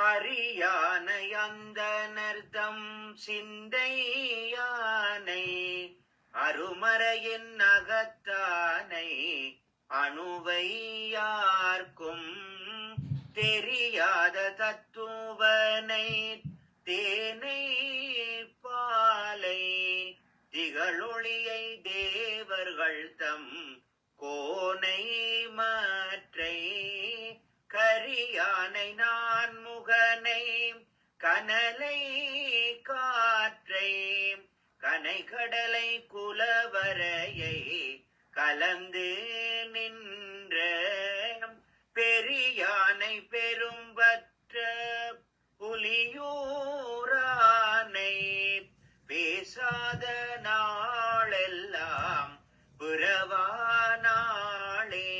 அறியானை அந்தனர்தம் சிந்தை யானை அருமறையின் அகத்தானை அணுவை யார்க்கும் தெரியாத தத்துவனை தேனை பாலை திகழொளியை தேவர்கள் தம் கோனை மாற்றை கரியானை நான் முகனை கனலை காற்றை கனை கடலை குலவரையை கலந்து நின்ற பெரியானை பெரும்பற்ற புலியூரானை பேசாத நாளெல்லாம் புறவா நாளே.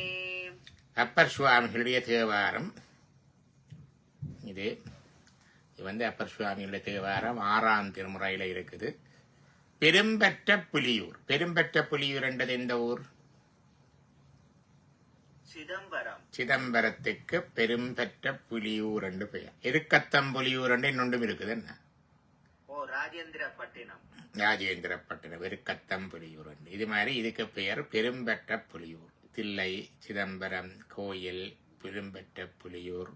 அப்பர் சுவாமிகளுடைய தேவாரம் இது அப்பர் சுவாமிகளுடைய தேவாரம் 6ஆம் திருமுறையில இருக்குது. பெரும்பற்ற புலியூர். பெரும்பற்ற புலியூர் என்றது எந்த ஊர்? சிதம்பரத்துக்கு பெரும்பற்ற புலியூர் என்று பெயர். எருக்கத்தம்புலியூர் என்று இன்னொன்றும் இருக்குது. என்ன? ராஜேந்திரப்பட்டினம் எருக்கத்தம்புலியூர் என்று. இது மாதிரி இதுக்கு பெயர் பெரும்பற்ற புலியூர். தில்லை, சிதம்பரம், கோயில், பெரும்பற்ற புலியூர்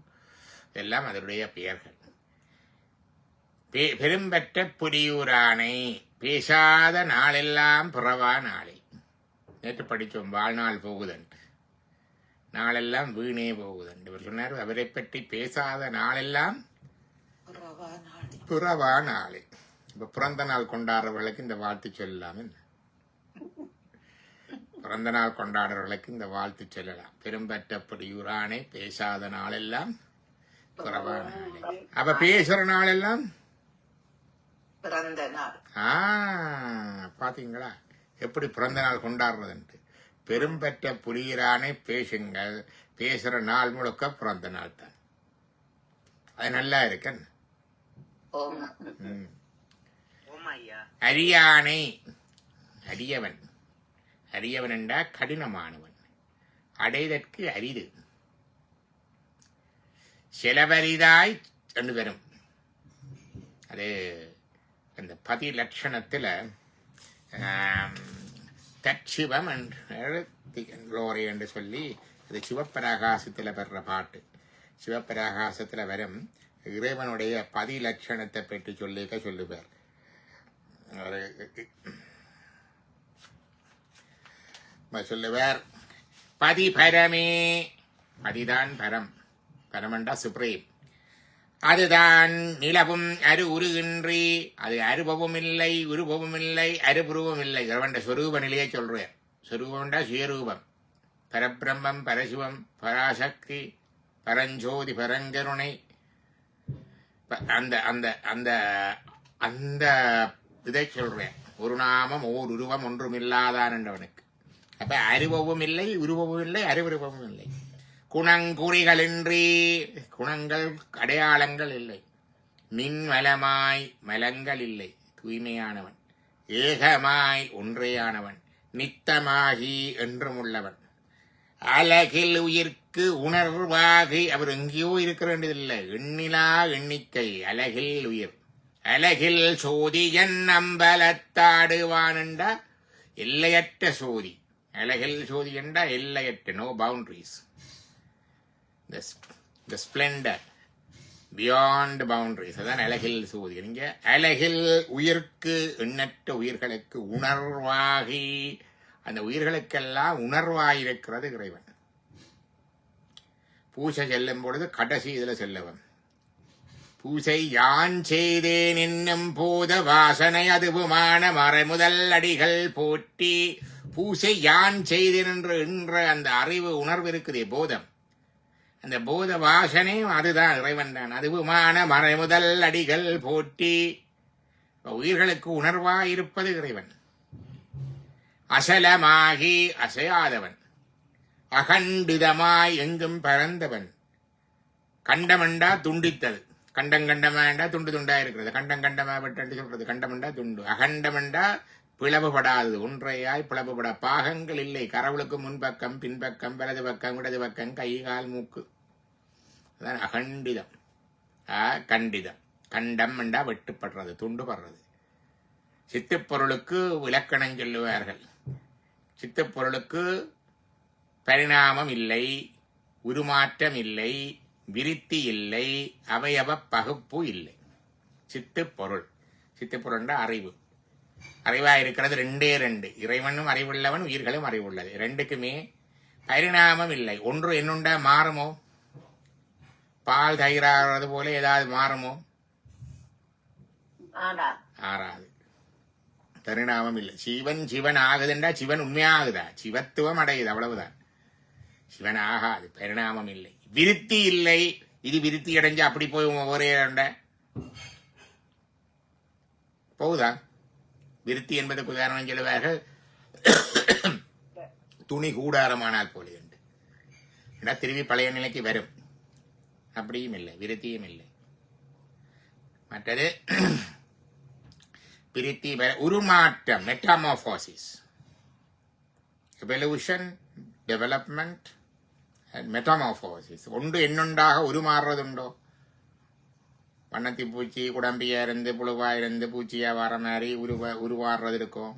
எல்லாம் அதனுடைய பெயர்கள். பெரும்பற்ற புலியூரானை பேசாத நாளெல்லாம் புறவா நாளை. நேற்று படித்தோம் வாழ்நாள் போகுதன்று, நாளெல்லாம் வீணே போகுதன்று. இவர் சொன்னார் அவரை பற்றி பேசாத நாளெல்லாம் புறவா நாளை. இப்ப பிறந்த நாள் கொண்டாடுறவர்களுக்கு இந்த வாழ்த்து சொல்லலாம். பிறந்த நாள் கொண்டாடுறவர்களுக்கு இந்த வாழ்த்து சொல்லலாம். பெரும்பற்ற புலியூரானை பேசாத நாளெல்லாம் புறவா நாளை. அப்ப பேசுற நாளெல்லாம் பிறந்த நாள். பாத்தீங்களா எப்படி பிறந்த நாள் கொண்டாடுறதுன்ட்டு. பெரும்பற்ற புலியூரானை பேசுங்கள், பேசுற நாள் முழுக்க பிறந்த நாள் தான். அது நல்லா இருக்கு. அரியானை அரியவன். அரியவன் என்றா கடினமானவன், அடைதற்கு அரிது. செலவரிதாய் என்று வரும். அது அந்த பதி லட்சணத்துல தற்சிவம் குளோரி என்று சொல்லி அது சிவப்பிரகாசத்துல பெற பாட்டு. சிவப்பிரகாசத்துல வரும் இறைவனுடைய பதி லட்சணத்தை பற்றி சொல்லுவார். சொல்லுவார் பதி பரமே. பதிதான் பரம். பரமண்டா சுப்ரீம். அதுதான் நிலவும் அரு உருகின்றி. அது அருபவும் இல்லை, உருபவும் இல்லை, அருபுருவம் இல்லை. இறைவன் சொரூப நிலையை சொல்றேன். சொரூபம்டா சுயரூபம். பரபிரம்மம், பரசிவம், பராசக்தி, பரஞ்சோதி, பரங்கருணை. அந்த அந்த அந்த அந்த இதை சொல்றேன். ஒரு நாமம் ஓர் உருவம் ஒன்றும் இல்லாதான் என்றவனுக்கு. அப்ப அருபவும் இல்லை, உருவமும் இல்லை, அருவுருவமும் இல்லை. குணங்குறிகளின்றி. குணங்கள் அடையாளங்கள் இல்லை. மின்மலமாய் மலங்கள் இல்லை. தூய்மையானவன். ஏகமாய் ஒன்றையானவன். நித்தமாகி என்றும் உள்ளவன். அலகில் உயிர்க்கு உணர்வாகி. அவர் எங்கேயோ இருக்க வேண்டியதில்லை. எண்ணிலா எண்ணிக்கை. அலகில் உயிர். அலகில் சோதி என் அம்பலத்தாடுவானண்டா எல்லையற்ற சோதி. அலகில் சோதி என்றா எல்லையற்ற, no boundaries. The splendor beyond boundaries. அதான் அலகில் சோதி. நீங்க அலகில் உயிர்க்கு எண்ணற்ற உயிர்களுக்கு உணர்வாகி. அந்த உயிர்களுக்கெல்லாம் உணர்வாயிருக்கிறது இறைவன். பூசை செல்லும் பொழுது கடைசி இதுல செல்லவன். பூசை யான் செய்தேன் என்னும் போத வாசனை அதுவுமான மறைமுதல் அடிகள் போற்றி. பூசை யான் செய்தேன் என்ற அந்த அறிவு உணர்வு இருக்குதே, போதம். அந்த போத வாசனையும் அதுதான், இறைவன் தான். அதுவுமான மறைமுதல் அடிகள் போற்றி. உயிர்களுக்கு உணர்வாயிருப்பது இறைவன். அசலமாகி அசையாதவன். அகண்டிதமாய் எங்கும் பறந்தவன். கண்டமண்டா துண்டித்தது. கண்டங்கண்டமாண்டா துண்டு துண்டா இருக்கிறது. கண்டங்கண்டமா விட்டு சொல்றது. கண்டமண்டா துண்டு. அகண்டமண்டா பிளவுபடாதது. ஒன்றையாய் பிளவுபட பாகங்கள் இல்லை. கடவுளுக்கு முன்பக்கம், பின்பக்கம், வலது பக்கம், இடது பக்கம், கை, கால், மூக்கு. அதான் அகண்டிதம். கண்டிதம். கண்டம் என்றா வெட்டுப்படுறது, துண்டுபடுறது. சித்துப்பொருளுக்கு இலக்கணம் சொல்லுவார்கள். சித்துப்பொருளுக்கு பரிணாமம் இல்லை, உருமாற்றம் இல்லை, விருத்தி இல்லை, அவயவ பகுப்பு இல்லை. சித்துப்பொருள். சித்துப்பொருள் அறிவு. அறிவாக இருக்கிறது ரெண்டே ரெண்டு. இறைவனும் அறிவுள்ளவன், உயிர்களும் அறிவுள்ளது. ரெண்டுக்குமே பரிணாமம் இல்லை. ஒன்று என்னுண்டா மாறுமோ? பால் தயிராகிறது போல ஏதாவது மாறுமோ? ஆறாது. பரிணாமம் இல்லை. சிவன் சிவன் ஆகுதுண்டா சிவன் உண்மையாகுதா? சிவத்துவம் அடையுது, அவ்வளவுதான். சிவன் ஆகாது, பரிணாமம் இல்லை. விருத்தி இல்லை. இது விருத்தி அடைஞ்சு அப்படி போய் ஒரே போகுதா? விருத்தி என்பதற்கு உதாரணம் சொல்லுவார்கள், துணி கூடாரமானால் போல என்று. திரும்பி பழைய நிலைக்கு வரும். அப்படியும் இல்லை, விருத்தியும் இல்லை. மற்றது விருத்தி உருமாற்றம், metamorphosis, evolution, development and metamorphosis. ஒன்று என்னொன்றாக உருமாறுறதுண்டோ? வண்ணத்தி பூச்சி குடம்பியா இருந்து புழுவா இருந்து பூச்சியா வர மாதிரி உருவாடுறது இருக்கும்?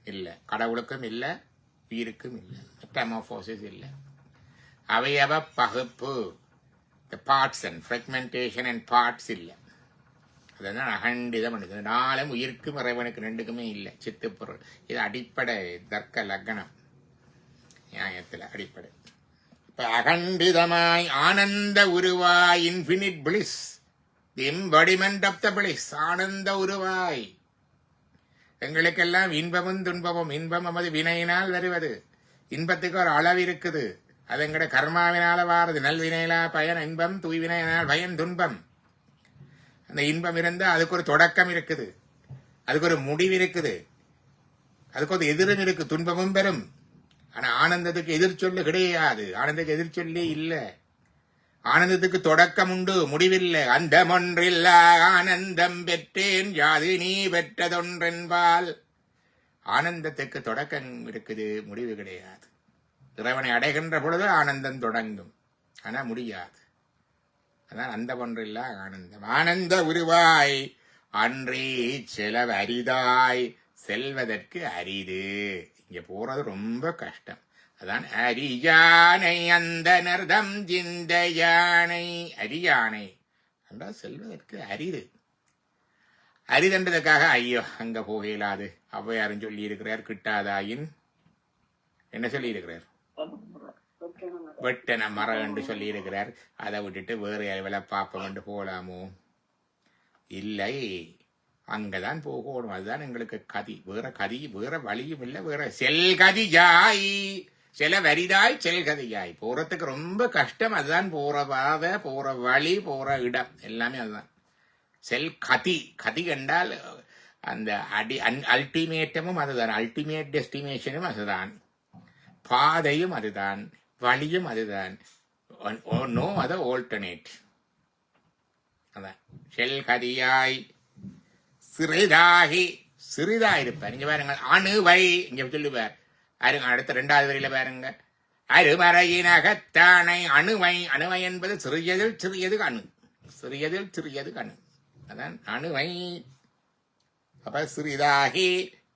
இல்லை. கடவுளுக்கும் இல்லை, உயிருக்கும் இல்லை. மெட்டாமார்போசிஸ் இல்லை. அவயவ பகுப்பு, parts and fragmentation and parts இல்லை. அதுதான் அகண்டிதம் பண்ணுது. நாளும் உயிருக்கும் இறைவனுக்கு ரெண்டுக்குமே இல்லை. சித்துப்பொருள். இது அடிப்படை தர்க்க லக்னம் நியாயத்தில் அடிப்படை. இப்ப அகண்டிதமாய் ஆனந்த உருவாய், infinite bliss, the embodiment of the bliss. ஆனந்த உருவாய். எங்களுக்கெல்லாம் இன்பமும் துன்பமும். இன்பம் நமது வினையினால் வருவது. இன்பத்துக்கு ஒரு அளவு இருக்குது. அது எங்கட கர்மாவினால வாரது. நல்வினையிலா பயன் இன்பம், தூய்வினையினால் பயன் துன்பம். அந்த இன்பம் இருந்தால் அதுக்கு ஒரு தொடக்கம் இருக்குது, அதுக்கு ஒரு முடிவு இருக்குது, அதுக்கு ஒரு எதிரும் இருக்கு. துன்பமும் பெறும். ஆனா ஆனந்தத்துக்கு எதிர்ச்சொல்லு கிடையாது. ஆனந்தத்துக்கு எதிர்ச்சொல்லே இல்லை. ஆனந்தத்துக்கு தொடக்கம் உண்டு, முடிவில்லை. அந்தமொன்றில்ல ஆனந்தம் பெற்றேன், யாது நீ பெற்றதொன்றென்பால். ஆனந்தத்துக்கு தொடக்கம் இருக்குது, முடிவு கிடையாது. இறைவனை அடைகின்ற பொழுது ஆனந்தம் தொடங்கும், ஆனா முடியாது. அதான் அந்த ஒன்றில்ல ஆனந்தம். ஆனந்த உருவாய் அன்றே செலவு அரிதாய், செல்வதற்கு அரிது. இங்க போறது ரொம்ப கஷ்டம். அதான் அரியானை அந்த நர்தம் ஜிந்த யானை. அரியானை என்றால் செல்வதற்கு அரிது. அரிதன்றதுக்காக ஐயோ அங்க போகலாது ஔவையாரும் சொல்லி இருக்கிறார். கிட்டாதாயின் என்ன சொல்லி இருக்கிறார்? வெட்டன மரம் என்று சொல்லி இருக்கிறார். அதை விட்டுட்டு வேறு அளவில் பார்ப்போம் என்று போகலாமோ? இல்லை, அங்கதான் போகணும். அதுதான் எங்களுக்கு கதி. வேற கதி, வேற வழியும் இல்லை. வேற செல்கதியாய், சில வரிதாய் செல்கதியாய். போறதுக்கு ரொம்ப கஷ்டம். அதுதான் போற பாதை, போற வழி, போற இடம் எல்லாமே அதுதான். செல் கதி. கதி என்றால் அந்த அல்டிமேட்டமும் அதுதான். அல்டிமேட் டெஸ்டினேஷனும் அதுதான். பாதையும் அதுதான், வழியும் அதுதான். நோ அது ஆல்டர்னேட். அதான் செல்கதியாய் சிறிதாகி. சிறிதாயிருப்பார். இங்க பாருங்க, அணுவை இங்க சொல்லுவார். அடுத்த ரெண்டாவது வரியில பாருங்க, அருமறையினகத்தானை அணுவை. அணுவை என்பது சிறியதில் சிறியது அணு. சிறியதில் சிறியது அணு. அதான் அணுவை. அப்ப சிறிதாகி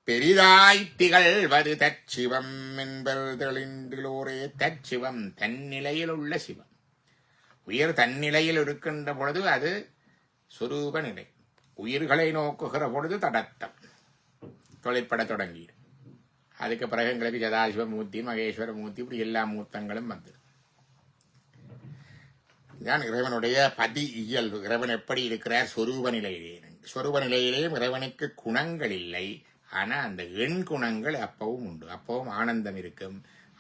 பெரிதாய் திகழ்வது தற்சிவம் என்பர் தெளிந்திலோரே. தற்சிவம், தன்னிலையில் உள்ள சிவம். உயிர் தன்னிலையில் இருக்கின்ற பொழுது அது சொரூப நிலை. உயிர்களை நோக்குகிற பொழுது தடத்தம் தொழிற்பட தொடங்கி. அதுக்கு பிறகு எங்களுக்கு சதாசிவ மூர்த்தி, மகேஸ்வர மூர்த்தி, இப்படி எல்லா மூர்த்தங்களும் வந்து. இதுதான் இறைவனுடைய பதி இயல்பு. இறைவன் எப்படி இருக்கிறார்? சொரூப நிலையிலே. சொரூப நிலையிலேயும் இறைவனுக்கு குணங்கள் இல்லை. ஆனா அந்த எண் குணங்கள் அப்பவும் உண்டு. அப்பவும் ஆனந்தம் இருக்கும்,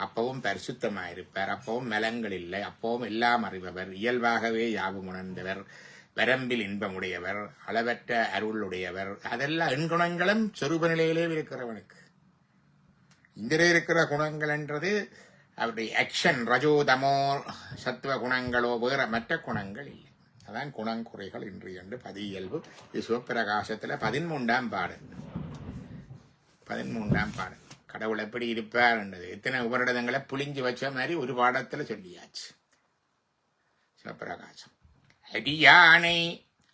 அப்பவும் பரிசுத்தமாயிருப்பார், அப்பவும் மலங்கள் இல்லை, அப்பவும் எல்லாம் அறிபவர், இயல்பாகவே யாவும் உணர்ந்தவர், வரம்பில் இன்பமுடையவர், அளவற்ற அருளுடையவர். அதெல்லாம் எண் குணங்களும் சொரூப நிலையிலே இருக்கிறவனுக்கு. இந்திர இருக்கிற குணங்கள் என்றது அவருடைய ஆக்ஷன், ரஜோதமோ சத்துவ குணங்களோ வேற மற்ற குணங்கள் இல்லை. அதான் குணங்குறைகள் இன்று என்று பதி இயல்பு. இது சிவப்பிரகாசத்துல 13ஆம் பாடு. 13ஆம் பாடல். கடவுள் எப்படி இருப்பார் என்றது எத்தனை உபரிடங்களை புளிஞ்சு வச்ச மாதிரி ஒரு பாடத்துல சொல்லியாச்சு. சிவப்பிரகாசம். அடியானை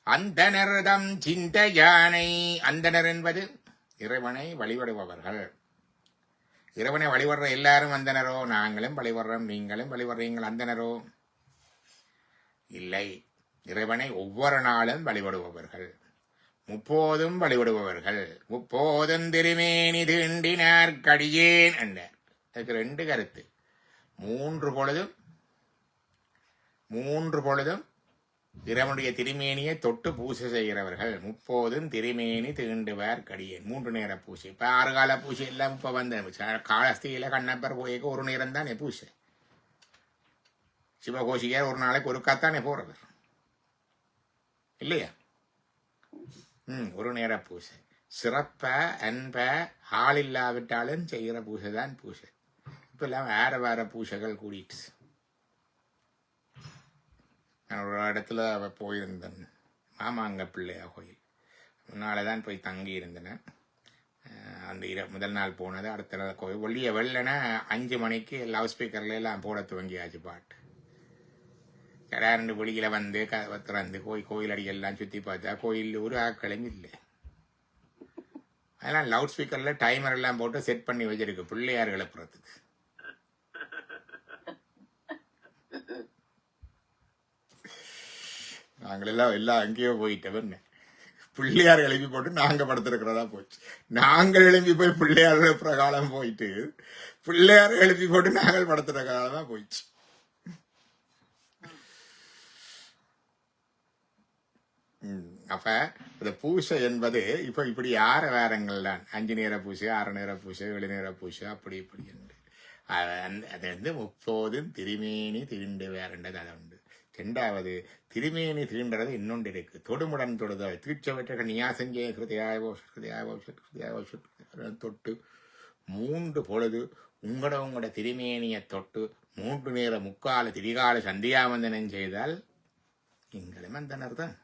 அந்தனர்தம் சிந்தையானை. அந்தனர் என்பது இறைவனை வழிபடுபவர்கள். இறைவனை வழிபடுற எல்லாரும் அந்தனரோ? நாங்களும் வழிபடுறோம், நீங்களும் வழிபடுறீங்கள் அந்தனரோ? இல்லை. இறைவனை ஒவ்வொரு நாளும் வழிபடுபவர்கள், முப்போதும் வழிபடுபவர்கள். முப்போதும் திருமேனி தீண்டினார் கடியேன் என்றார். அதுக்கு ரெண்டு கருத்து. மூன்று பொழுதும் இறைவனுடைய திருமேனியை தொட்டு பூசை செய்கிறவர்கள். முப்போதும் திருமேனி தீண்டுவார் கடியேன். 3 நேர பூசை. இப்ப 6 கால பூசை எல்லாம் இப்ப வந்த காலஸ்தியில கண்ணப்பர் போய்க்கு ஒரு நேரம் தானே பூசை. சிவகோஷியார் ஒரு நாளைக்கு ஒரு காத்தானே போறது இல்லையா? ஒரு நேர பூசை. சிறப்ப அன்ப ஆள் இல்லாவிட்டாலும் செய்கிற பூசை தான் பூசை. இப்ப எல்லாம் வேற பூசைகள் கூடிட்டு. நான் ஒரு இடத்துல போயிருந்தேன், மாமாங்க பிள்ளையா கோயில். முன்னால தான் போய் தங்கி இருந்தேன். அந்த முதல் நாள் போனது. அடுத்த நாள் கோயில் வெள்ளனா 5 மணிக்கு லவுட் ஸ்பீக்கர்ல எல்லாம் போட துவங்கியாச்சு பாட்டு. கடாரண்டு வெளியில வந்து திறந்து கோயில் அடியெல்லாம் சுத்தி பார்த்தா கோயில் ஒரு ஆட்களும் இல்லை. அதெல்லாம் லவுட் ஸ்பீக்கர்ல டைமர் எல்லாம் போட்டு செட் பண்ணி வச்சிருக்கு பிள்ளையார் எழுப்புறதுக்கு. நாங்களெல்லாம் எல்லாம் அங்கேயோ போயிட்டவன். பிள்ளையார் எழுப்பி போட்டு நாங்க படுத்திருக்கிறதா போச்சு. நாங்கள் எழுப்பி போய் பிள்ளையார் எழுப்புற காலம் போயிட்டு பிள்ளையார் எழுப்பி போட்டு நாங்கள் படுத்துற காலம் தான் போயிடுச்சு. அப்ப இந்த பூசை என்பது இப்ப இப்படி 6 வாரங்கள் தான். 5 நேர பூசை, 6 நேர பூசை, 7 நேர பூசை, அப்படி இப்படி என்று அது வந்து முப்போதும் திருமேனி தீண்டு வேறண்டது அது உண்டு. 2வது திருமேனி தீண்டது இன்னொன்று இருக்கு. தொடுமுடன் தொடுதல் தீட்சவற்ற நியாசஞ்சே ஹிருதயாவோ தொட்டு 3 பொழுது உங்களோட திருமேனியை தொட்டு 3 நேர முக்கால திரிகால சந்தியாவந்தனம் செய்தால் நீங்களும் அந்தனர் தான்.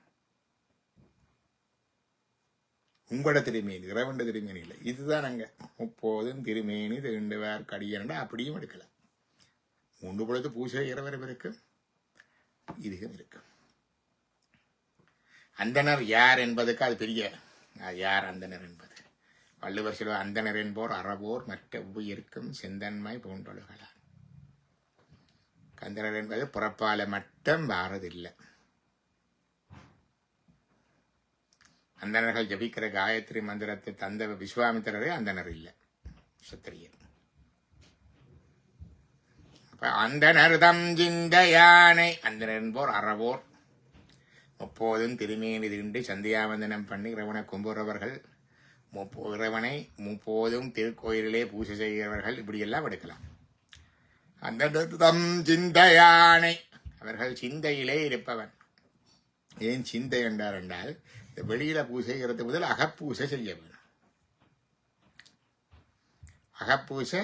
உங்களோட திருமேனி, இறைவன் திருமேனி இல்லை. இதுதான் அங்க முப்போதும் திருமேனி தீண்டுவார் கடியன்டா அப்படியும் எடுக்கலாம். 3 பொழுது பூஜை இரவரும் இருக்கு, இதுவும் இருக்கு. அந்தனர் யார் என்பதுக்கு அது பெரிய யார் அந்தனர் என்பது. வள்ளுவர் சொல்ல அந்தனர் என்போர் அறவோர் மற்ற உயிருக்கும் செந்தன்மை போன்றொழுகலாம். அந்தனர் என்பது புறப்பால மட்டும் வாரதில்லை. அந்தனர்கள் ஜபிக்கிற காயத்ரி மந்திரத்தை தந்த விஸ்வாமித்திரரே அந்தனர் இல்லை, சத்திரியர். அந்தனர் தம் சிந்தையானை. அந்தனர் என்போர் அறவோர், முப்போதும் திருமேனி தீண்டு சந்தியாவந்தனம் பண்ணி இறைவனை கும்புறவர்கள், இறைவனை முப்போதும் திருக்கோயிலே பூஜை செய்கிறவர்கள், இப்படியெல்லாம் எடுக்கலாம். அந்தனர் தம் சிந்தையானை, அவர்கள் சிந்தையிலே இருப்பவன். ஏன் சிந்தை என்றார் என்றால், வெளியில பூசைகிறது முதல் அகப்பூசை செய்ய வேணும். அகப்பூசை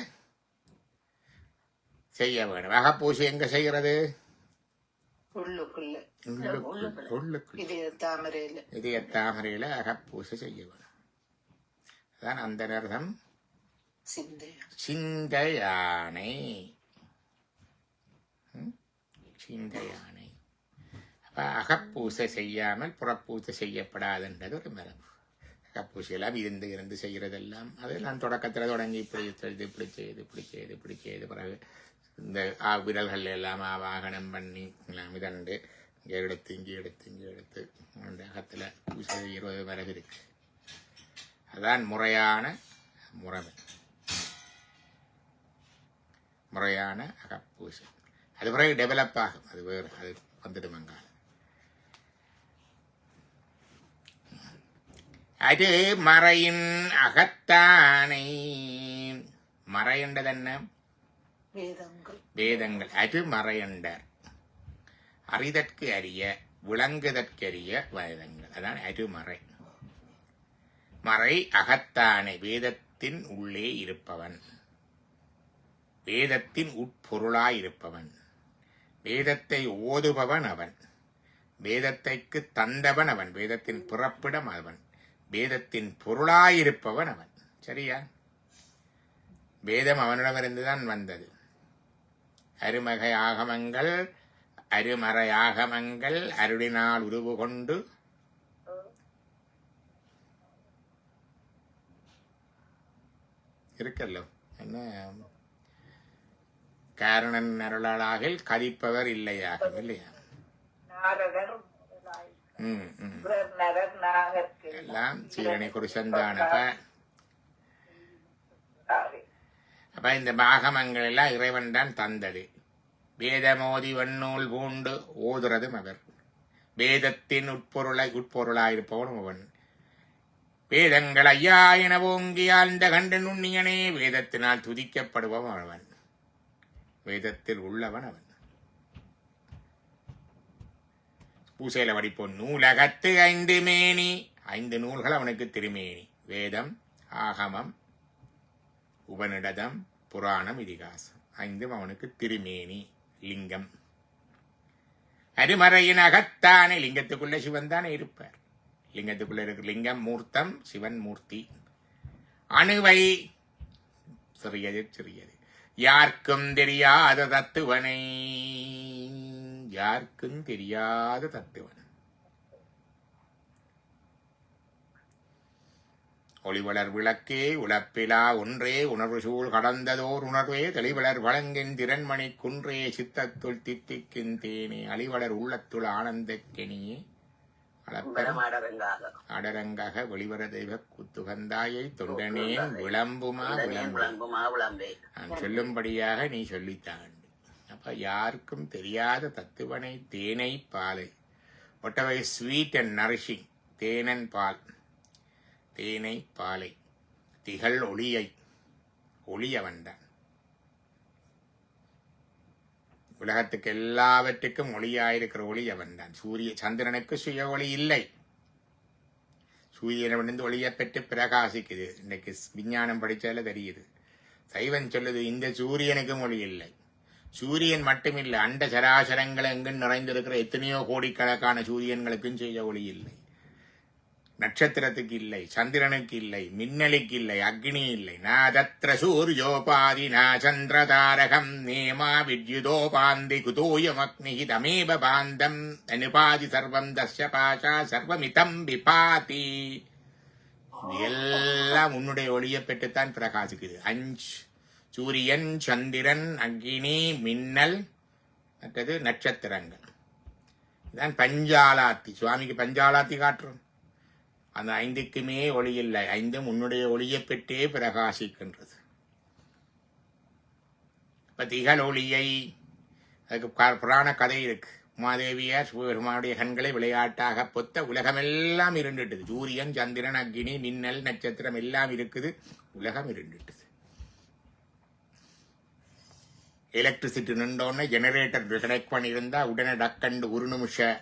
செய்ய வேணும். அகப்பூசை எங்க செய்கிறது? இதய தாமரையில அகப்பூசை செய்ய வேணும். அதான் அந்த நேரம் சிந்தையானை. சிந்தையானை. அகப்பூசை செய்யாமல் புறப்பூசை செய்யப்படாதுன்றது ஒரு மரபு. அகப்பூசையெல்லாம் இருந்து செய்கிறதெல்லாம் அதெல்லாம் தொடக்கத்தில் தொடங்கி இப்படி செய்து பிறகு இந்த விரல்கள் எல்லாம் வாகனம் பண்ணி இதண்டு இங்கே எடுத்து அந்த அகத்தில் பூசை செய்கிறது மரபு இருக்கு. அதான் முறையான அகப்பூசை. அது பிறகு டெவலப் ஆகும். அது வேறு, அது வந்துடுமங்கால. அது மறையின் அகத்தானை. மறையண்டது என்ன? வேதங்கள். அது மறையண்டர். அறிதற்கு அறிய, விளங்குதற்கரிய வேதங்கள். அதான் அது மறை. மறை அகத்தானை, வேதத்தின் உள்ளே இருப்பவன், வேதத்தின் உட்பொருளாயிருப்பவன், வேதத்தை ஓதுபவன் அவன், வேதத்தைக்கு தந்தவன் அவன், வேதத்தின் புறப்பிடம் அவன், வேதத்தின் பொருளாயிருப்பவன் அவன். சரியா? வேதம் அவனிடமிருந்துதான் வந்தது. அருமகை ஆகமங்கள் அருமறை ஆகமங்கள் அருளினால் உருவு கொண்டு இருக்கல்லோ என்ன காரணன் அருளாளாகில் கதிப்பவர் இல்லையாகும் இல்லையா? நாரதர் நரர் நாகற்கு எல்லாம் சீரணி குருசந்தானப்ப. அப்ப இந்த ஆகமங்கள் எல்லாம் இறைவன் தான் தந்தது. வேதமோதி வன்னூல் பூண்டு ஓதுறதும் அவர். வேதத்தின் உட்பொருளாயிருப்பவனும் அவன். வேதங்கள் ஐயா என ஓங்கி ஆழ்ந்த கண்டு நுண்ணியனே வேதத்தினால் துதிக்கப்படுபவன் அவன். வேதத்தில் உள்ளவன் அவன். பூசையில வடிப்போம். நூலகத்து 5 மேனி. 5 நூல்கள் அவனுக்கு திருமேனி. வேதம், ஆகமம், உபநிடதம், புராணம், இதிகாசம். 5 அவனுக்கு திருமேனி. லிங்கம். அருமறையின் அகத்தானே. லிங்கத்துக்குள்ள சிவன் தானே இருப்பார். லிங்கத்துக்குள்ள இருக்கிற லிங்கம் மூர்த்தம், சிவன் மூர்த்தி. அணுவை சிறியது சிறியது. யாருக்கும் தெரியாத தத்துவனை. யாருக்கும் தெரியாத தத்துவன். ஒளிவளர் விளக்கே உழப்பிலா ஒன்றே உணர்வு சூழ் கடந்ததோர் உணர்வே தெளிவளர் வழங்கின் திறன்மணி குன்றே சித்தத்துள் தித்திக்கின் தேனே அழிவளர் உள்ளத்துள் ஆனந்தக்கெனியே அடரங்காக வெளிவர தெய்வ குத்துகந்தாயை தொண்டனேன் விளம்புமா விளம்பே. நான் சொல்லும்படியாக நீ சொல்லித்தான். அப்ப யாருக்கும் தெரியாத தத்துவனை தேனை பாலை. ஒட்டவை ஸ்வீட் அண்ட் நரிஷிங். தேனன் பால், தேனை பாலை. திகழ் ஒளியை. ஒளியவன்தான். உலகத்துக்கு எல்லாவற்றுக்கும் ஒளியாயிருக்கிற ஒளி அவன்தான். சூரிய சந்திரனுக்கு சுய ஒளி இல்லை. சூரியனிலிருந்து ஒளியை பெற்று பிரகாசிக்குது. இன்னைக்கு விஞ்ஞானம் படிச்சால தெரியுது. சைவன் சொல்லுது இந்த சூரியனுக்கும் ஒளி இல்லை. சூரியன் மட்டுமில்லை, அண்ட சராசரங்கள் எங்கும் நிறைந்திருக்கிற எத்தனையோ கோடிக்கணக்கான சூரியன்களுக்கும் செய்ய ஒளி இல்லை. நட்சத்திரத்துக்கு இல்லை, சந்திரனுக்கு இல்லை, மின்னலுக்கு இல்லை, அக்னி இல்லை. நாதத்ர சூரியோபாதி நா சந்திரதாரகம் நேமா வித்யுதோபாந்தி குதோயமக்னி தமேப பாந்தம் அனுபாதி சர்வம் தஸ்ய பாஷா சர்வமிதம் விபாதி. எல்லாம் உன்னுடைய ஒளியை பெற்றுத்தான் பிரகாசிக்குது. 5 சூரியன், சந்திரன், அக்னி, மின்னல், மற்றது நட்சத்திரங்கள். இதான் பஞ்சாலாத்தி. சுவாமிக்கு பஞ்சாலாத்தி காட்டுறோம். அந்த 5க்குமே ஒளி இல்லை. 5 உன்னுடைய ஒளியை பெற்றே பிரகாசிக்கின்றது. இப்ப திகழ் ஒளியை, அதுக்கு புராண கதை இருக்கு. உமாதேவியார் சிவபெருமானுடைய கண்களை விளையாட்டாக பொத்த உலகமெல்லாம் இருண்டுட்டது. சூரியன், சந்திரன், அக்னி, மின்னல், நட்சத்திரம் எல்லாம் இருக்குது. உலகம் இருண்டுட்டது. எலக்ட்ரிசிட்டி நின்றோன்னு ஜெனரேட்டர் கனெக்ட் பண்ணியிருந்தா உடனே டக்கண்டு 1 நிமிஷம்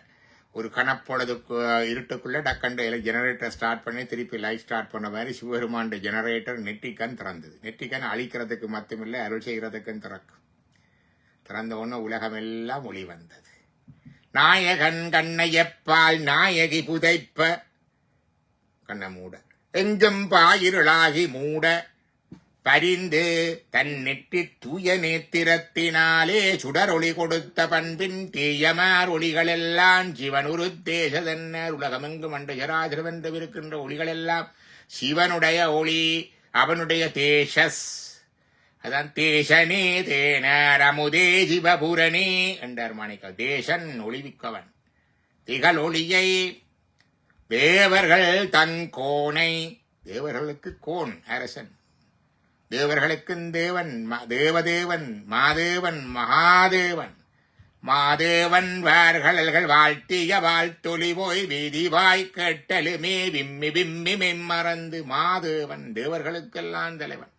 ஒரு கணப்பொழுது இருட்டுக்குள்ள டக்கண்டு ஜெனரேட்டர் ஸ்டார்ட் பண்ணி திருப்பி லைட் ஸ்டார்ட் பண்ண மாதிரி சிவபெருமான் ஜெனரேட்டர் நெட்டிக்கன் திறந்தது. நெட்டிக்கன் அழிக்கிறதுக்கு மட்டுமில்லை, அருள் செய்கிறதுக்கும் திறக்கும். திறந்த உடனே உலகமெல்லாம் ஒளி வந்தது. நாயகன் கண்ணையப்பால் நாயகி புதைப்ப. கண்ண மூட எங்கும் பாயிருளாகி மூட பரிந்து தன் நெற்றி தூய நேத்திரத்தினாலே சுடரொளி கொடுத்த பண்பின் தீயமார் ஒளிகளெல்லாம் சிவன் உருத்தேசதன்னர். உலகமெங்கும் அண்டு ஜராஜரவென்று இருக்கின்ற ஒளிகளெல்லாம் சிவனுடைய ஒளி, அவனுடைய தேசஸ். அதான் தேசனே தேனர் அமுதே ஜிவபுரணே என்றார் மாணிக்க. தேசன் ஒளிவிக்கவன். திகழ் ஒளியை தேவர்கள் தன் கோனை. தேவர்களுக்கு கோன் அரசன். தேவர்களுக்கும் தேவன், தேவதேவன், மாதேவன், மகாதேவன். மாதேவன் வார்களல்கள் வாழ்த்திய வாழ்த்தொளி போய் வீதிவாய் கேட்டலுமே விம்மி விம்மி மெம்மறந்து. மாதேவன் தேவர்களுக்கெல்லாம் தலைவன்.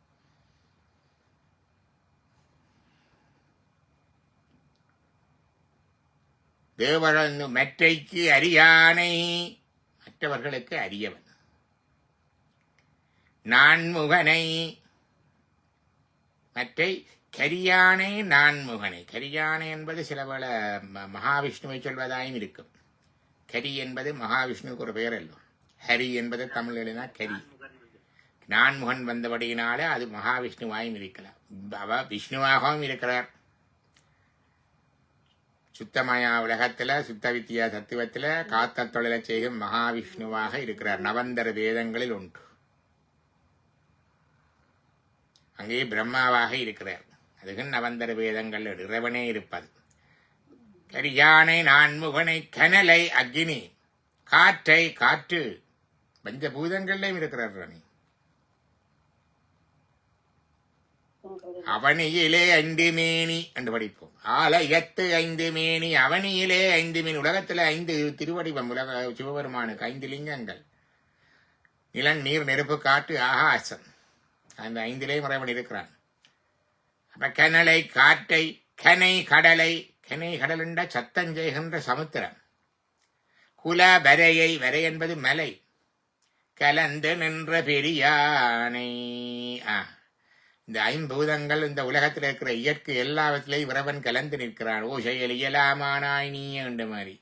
தேவர்கள் மற்றைக்கு அரியானை, மற்றவர்களுக்கு அரியவன். நான்முகனை, மற்றை கரியானை நான்முகனை. கரியானை என்பது சில வேளை மகாவிஷ்ணுவை சொல்வதாயும் இருக்கும். கரி என்பது மகாவிஷ்ணுவுக்கு ஒரு பெயர் அல்ல. ஹரி என்பது தமிழ் எழுதினா கரி. நான்முகன் வந்தபடியினாலே அது மகாவிஷ்ணுவாயும் இருக்கலாம். அவ விஷ்ணுவாகவும் இருக்கிறார். சுத்தமயா உலகத்துல சுத்த வித்தியா தத்துவத்துல காத்தல் தொழிலை செய்யும் மகாவிஷ்ணுவாக இருக்கிறார். நவந்தர வேதங்களில் ஒன்று. அங்கே பிரம்மாவாக இருக்கிறார். அதுக்கு நவந்தர வேதங்கள் இறைவனே இருப்பது. கரியானை நான்முகனை கனலை அக்னி காற்றை காற்று பஞ்சபூதங்கள்லையும் இருக்கிறார் ராணி. அவனியிலே 5 மேனி என்று படிப்போம். ஆலயத்து 5 மேனி அவனியிலே 5 மேனி. உலகத்துல 5 திருவடிவம். உலக சிவபெருமானுக்கு 5 லிங்கங்கள். நிலன் நீர் நெருப்பு காற்று ஆகாசம். அந்த 5லேயும் இறைவன் இருக்கிறான். அப்ப கனலை காற்றை கனை கடலை. கனை கடல் என்ற சத்தம் செய்கின்ற சமுத்திரம். குல வரையை வரை என்பது மலை. கலந்து நின்ற பெரியானை. இந்த 5 பூதங்கள் இந்த உலகத்தில் இருக்கிற இயற்கை எல்லாவற்றிலையும் இறைவன் கலந்து நிற்கிறான். ஓசையில் இயலாமானாய் நீ என்ற மாதிரி.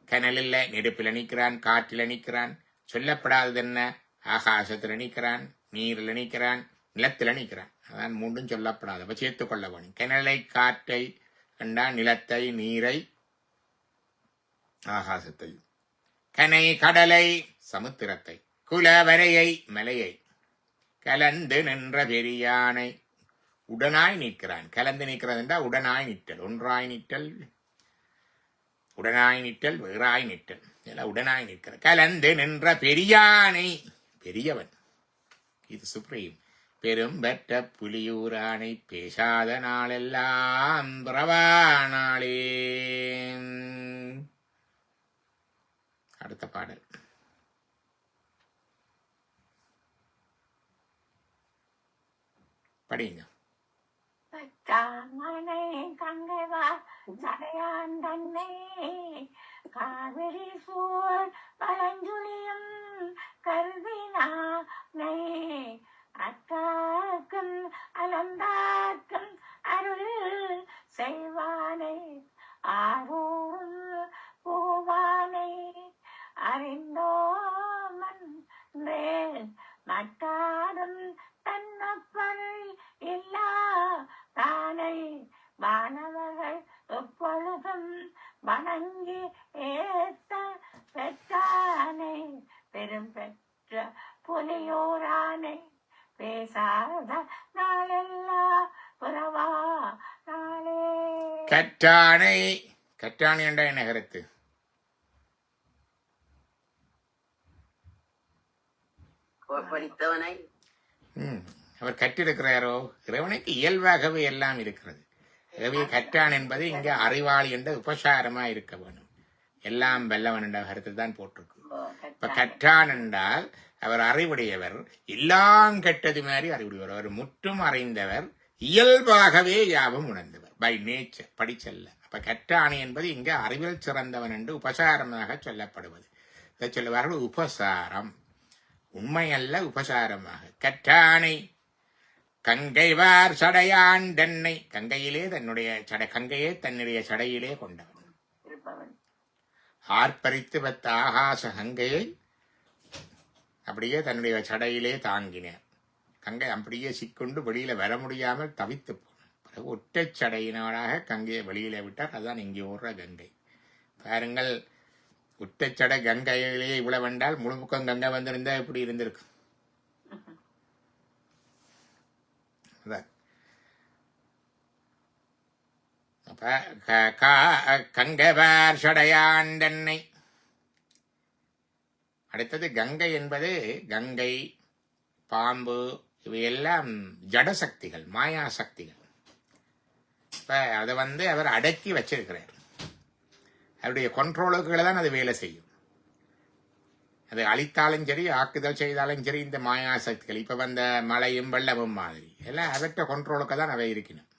கனலில் நெருப்பில் நிற்கிறான், காற்றில் நிற்கிறான். சொல்லப்படாதது என்ன? ஆகாசத்தில் நிற்கிறான், நீரில் நிற்கிறான், நிலத்தில் நிற்கிறான். அதான் 3ம் சொல்லப்படாது. அப்ப சேர்த்துக் கொள்ள வேணும். கிணலை காற்றை கண்டா நிலத்தை, நீரை, ஆகாசத்தை. கனை கடலை சமுத்திரத்தை. குலவரையை மலையை. கலந்து நின்ற பெரியானை. உடனாய் நிற்கிறான். கலந்து நிற்கிறது என்றால் உடனாய் நிற்றல். ஒன்றாய் நிற்றல், உடனாய் நிற்றல், வேறாய் நிற்றல். இதெல்லாம் உடனாய் நிற்கிற. கலந்து நின்ற பெரியானை. பெரியவன். இது சுப்ரீம். பெரும் பெற்ற புலியூரானை. பேசாத நாளெல்லாம் பிரவானாளே. அடுத்த பாடல் படிங்க. தாமனை கங்கைவா சடையான் தன்னை காவிரி சூழ் பழஞ்சுழியும் கருதினானை அக்காக்கும் அலந்தாக்கும் அருள் செய்வானை ஆரூர் பூவானை அறிந்தோமன் மட்டாடும் தன்னப்பல் இல்லா தானை வானவர்கள் எப்பொழுதும் வணங்கி ஏத்த பெற்றானை பெரும் பெற்ற புலியோரானை பேசாத நாளெல்லா புறவா நாளே. கற்றானை. கற்றானை என்ற என்ன கருத்து? படித்தவனை. அவர் கற்றிருக்கிறாரோ? இறைவனுக்கு இயல்பாகவே எல்லாம் இருக்கிறது. எனவே கற்றான் என்பது இங்க அறிவாளி என்ற உபசாரமா இருக்க வேணும். எல்லாம் வெல்லவன் என்ற கருத்து தான் போட்டிருக்கு. இப்ப கற்றான் என்றால் அவர் அறிவுடையவர். எல்லாம் கெட்டது மாதிரி அறிவுடையவர். அவர் முற்றும் அறிந்தவர். இயல்பாகவே யாவும் உணர்ந்தவர். By nature. படிச்சல்ல. அப்ப கற்றாணி என்பது இங்க அறிவில் சிறந்தவன் என்று உபசாரமாக சொல்லப்படுவது. இதை சொல்லுவார்கள் உபசாரம். உண்மையல்ல, உபசாரமாக. கற்றானை கங்கைவார் சடையான் தன்னை. கங்கையிலே தன்னுடைய கங்கையே தன்னுடைய சடையிலே கொண்டவன். ஆர்ப்பரித்து வைத்த ஆகாச கங்கையை அப்படியே தன்னுடைய சடையிலே தாங்கினார். கங்கை அப்படியே சிக்கொண்டு வெளியில வர முடியாமல் தவித்து போனார். பிறகு ஒற்றைச் சடையினாலாக கங்கையை வெளியில விட்டார். அதுதான் இங்கே ஓடுற கங்கை. பாருங்கள், ஒற்றைச்சடை கங்கையிலேயே இவ்வளவு வென்றால் முழுமுக்கம் கங்கை வந்திருந்தா எப்படி இருந்திருக்கு? அப்ப கங்கவார் சடையான் தன்னை. அடுத்தது கங்கை என்பது கங்கை, பாம்பு இவையெல்லாம் ஜடசக்திகள், மாயா சக்திகள். இப்ப அதை அவர் அடக்கி வச்சிருக்கிறார். அவருடைய கண்ட்ரோலுக்குள்ள தான் அது வேலை செய்யும். அது அழித்தாலும் சரி, ஆக்குதல் செய்தாலும் சரி, இந்த மாயா சக்திகள் இப்ப வந்த மழையும் வெள்ளமும் மாதிரி எல்லாம் அவற்ற கண்ட்ரோலுக்கு தான் அவை இருக்கணும்.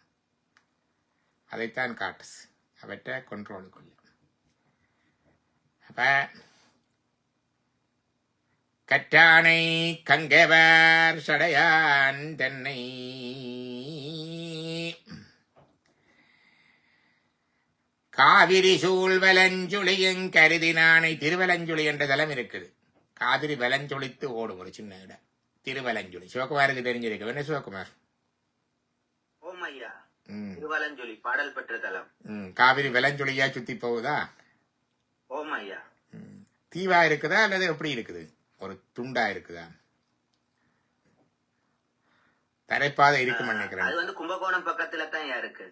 அதைத்தான் காட்டுஸ், அவற்ற கண்ட்ரோலுக்குள்ள. அப்ப கற்றானை கங்கவர் சடையான் தன்னை. காவிரி சூழ் வலஞ்சுளியும் கருதினானை. திருவலஞ்சுளி என்ற தலம் இருக்குது. காவிரி வலஞ்சொலித்து ஓடும் ஒரு சின்ன இடம் திருவலஞ்சுளி. சிவகுமாருக்கு தெரிஞ்சிருக்கு. என்ன சிவகுமார்? ஓமையா திருவலஞ்சொலி பாடல் பெற்ற தலம். காவிரி வெலஞ்சொலியா சுத்தி போகுதா? ஓம் ஐயா. தீவா இருக்குதா அல்லது எப்படி இருக்குது? ஒரு துண்டா இருக்குதா? தரைப்பாதை இருக்குன்னு நினைக்கிறேன். அது கும்பகோணம் பக்கத்துல தான் இருக்கு.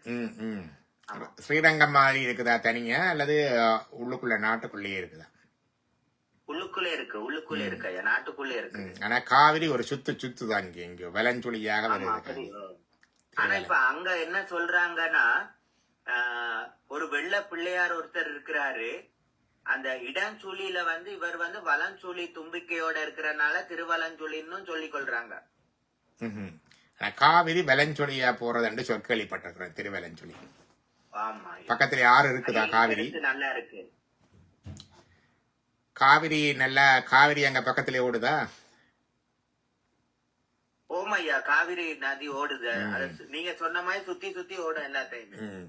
ஸ்ரீரங்கம் மாதிரி இருக்குதா தனியா அல்லது உள்ளுக்குள்ள நாட்டுக்குள்ளேயே இருக்குதா? உள்ளுக்குள்ளே இருக்கு ஐயா, நாட்டுக்குள்ளே இருக்கு. ஆனா காவிரி ஒரு சுத்துதான் இங்க எங்கயோ வெலஞ்சொலியாக வருது. ஆனா இப்ப அங்க என்ன சொல்றாங்கன்னா, ஒரு வெள்ள பிள்ளையார் ஒருத்தர் இருக்கிறாரு, அந்த இடஞ்சொலியில இவர் வலஞ்சொலி தும்பிக்கையோட இருக்கிறனால திருவலஞ்சொலின்னு சொல்லிக் கொள்றாங்க. காவிரி வெலஞ்சொலியா போறதுன்னு கேள்விப்பட்டிருக்கிறேன். திருவலஞ்சொலி பக்கத்துல ஆறு இருக்குதா? காவிரி நல்லா இருக்கு. காவிரி அங்க பக்கத்துல ஓடுதா? ஓமையா, காவிரி நதி ஓடுது. நீங்க சொன்ன மாதிரி சுத்தி சுத்தி ஓடும் எல்லாத்தையும்.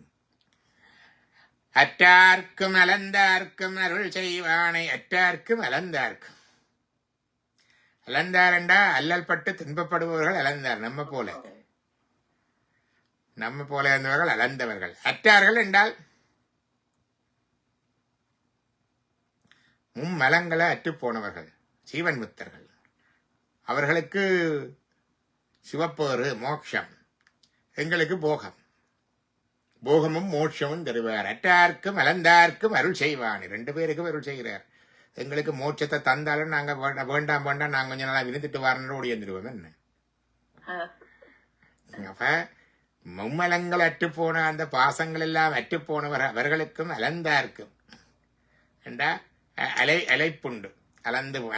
அற்றார்க்கும் அலந்தார்க்கும் அருள் செய்வானை அற்றார்க்கும் அலந்தார்க்கும். அலந்தாரண்டா அல்லல் பட்டு துன்பப்படுபவர்கள் அலந்தார். நம்ம போல இருந்தவர்கள் அலந்தவர்கள். அற்றார்கள் என்றால் மும்மலங்களை அற்று போனவர்கள், ஜீவன் முத்தர்கள். அவர்களுக்கு சிவப்பேறு மோட்சம், எங்களுக்கு போகமும் மோட்சமும் தருவார். அற்றார்க்கும் அலந்தார்க்கும் அருள் செய்வான். 2 பேருக்கும் அருள் செய்கிறார். எங்களுக்கு மோட்சத்தை தந்தாலும் நாங்க வேண்டாம் நாங்க கொஞ்ச நாளா விழுந்துட்டு வரணும் ஓடி வந்துடுவோம். என்ன அப்ப மும்மலங்கள் அற்று போன அந்த பாசங்கள் எல்லாம் அற்று போனவர் அவர்களுக்கும் அலந்தார்க்கும் என்றா அலைப்புண்டு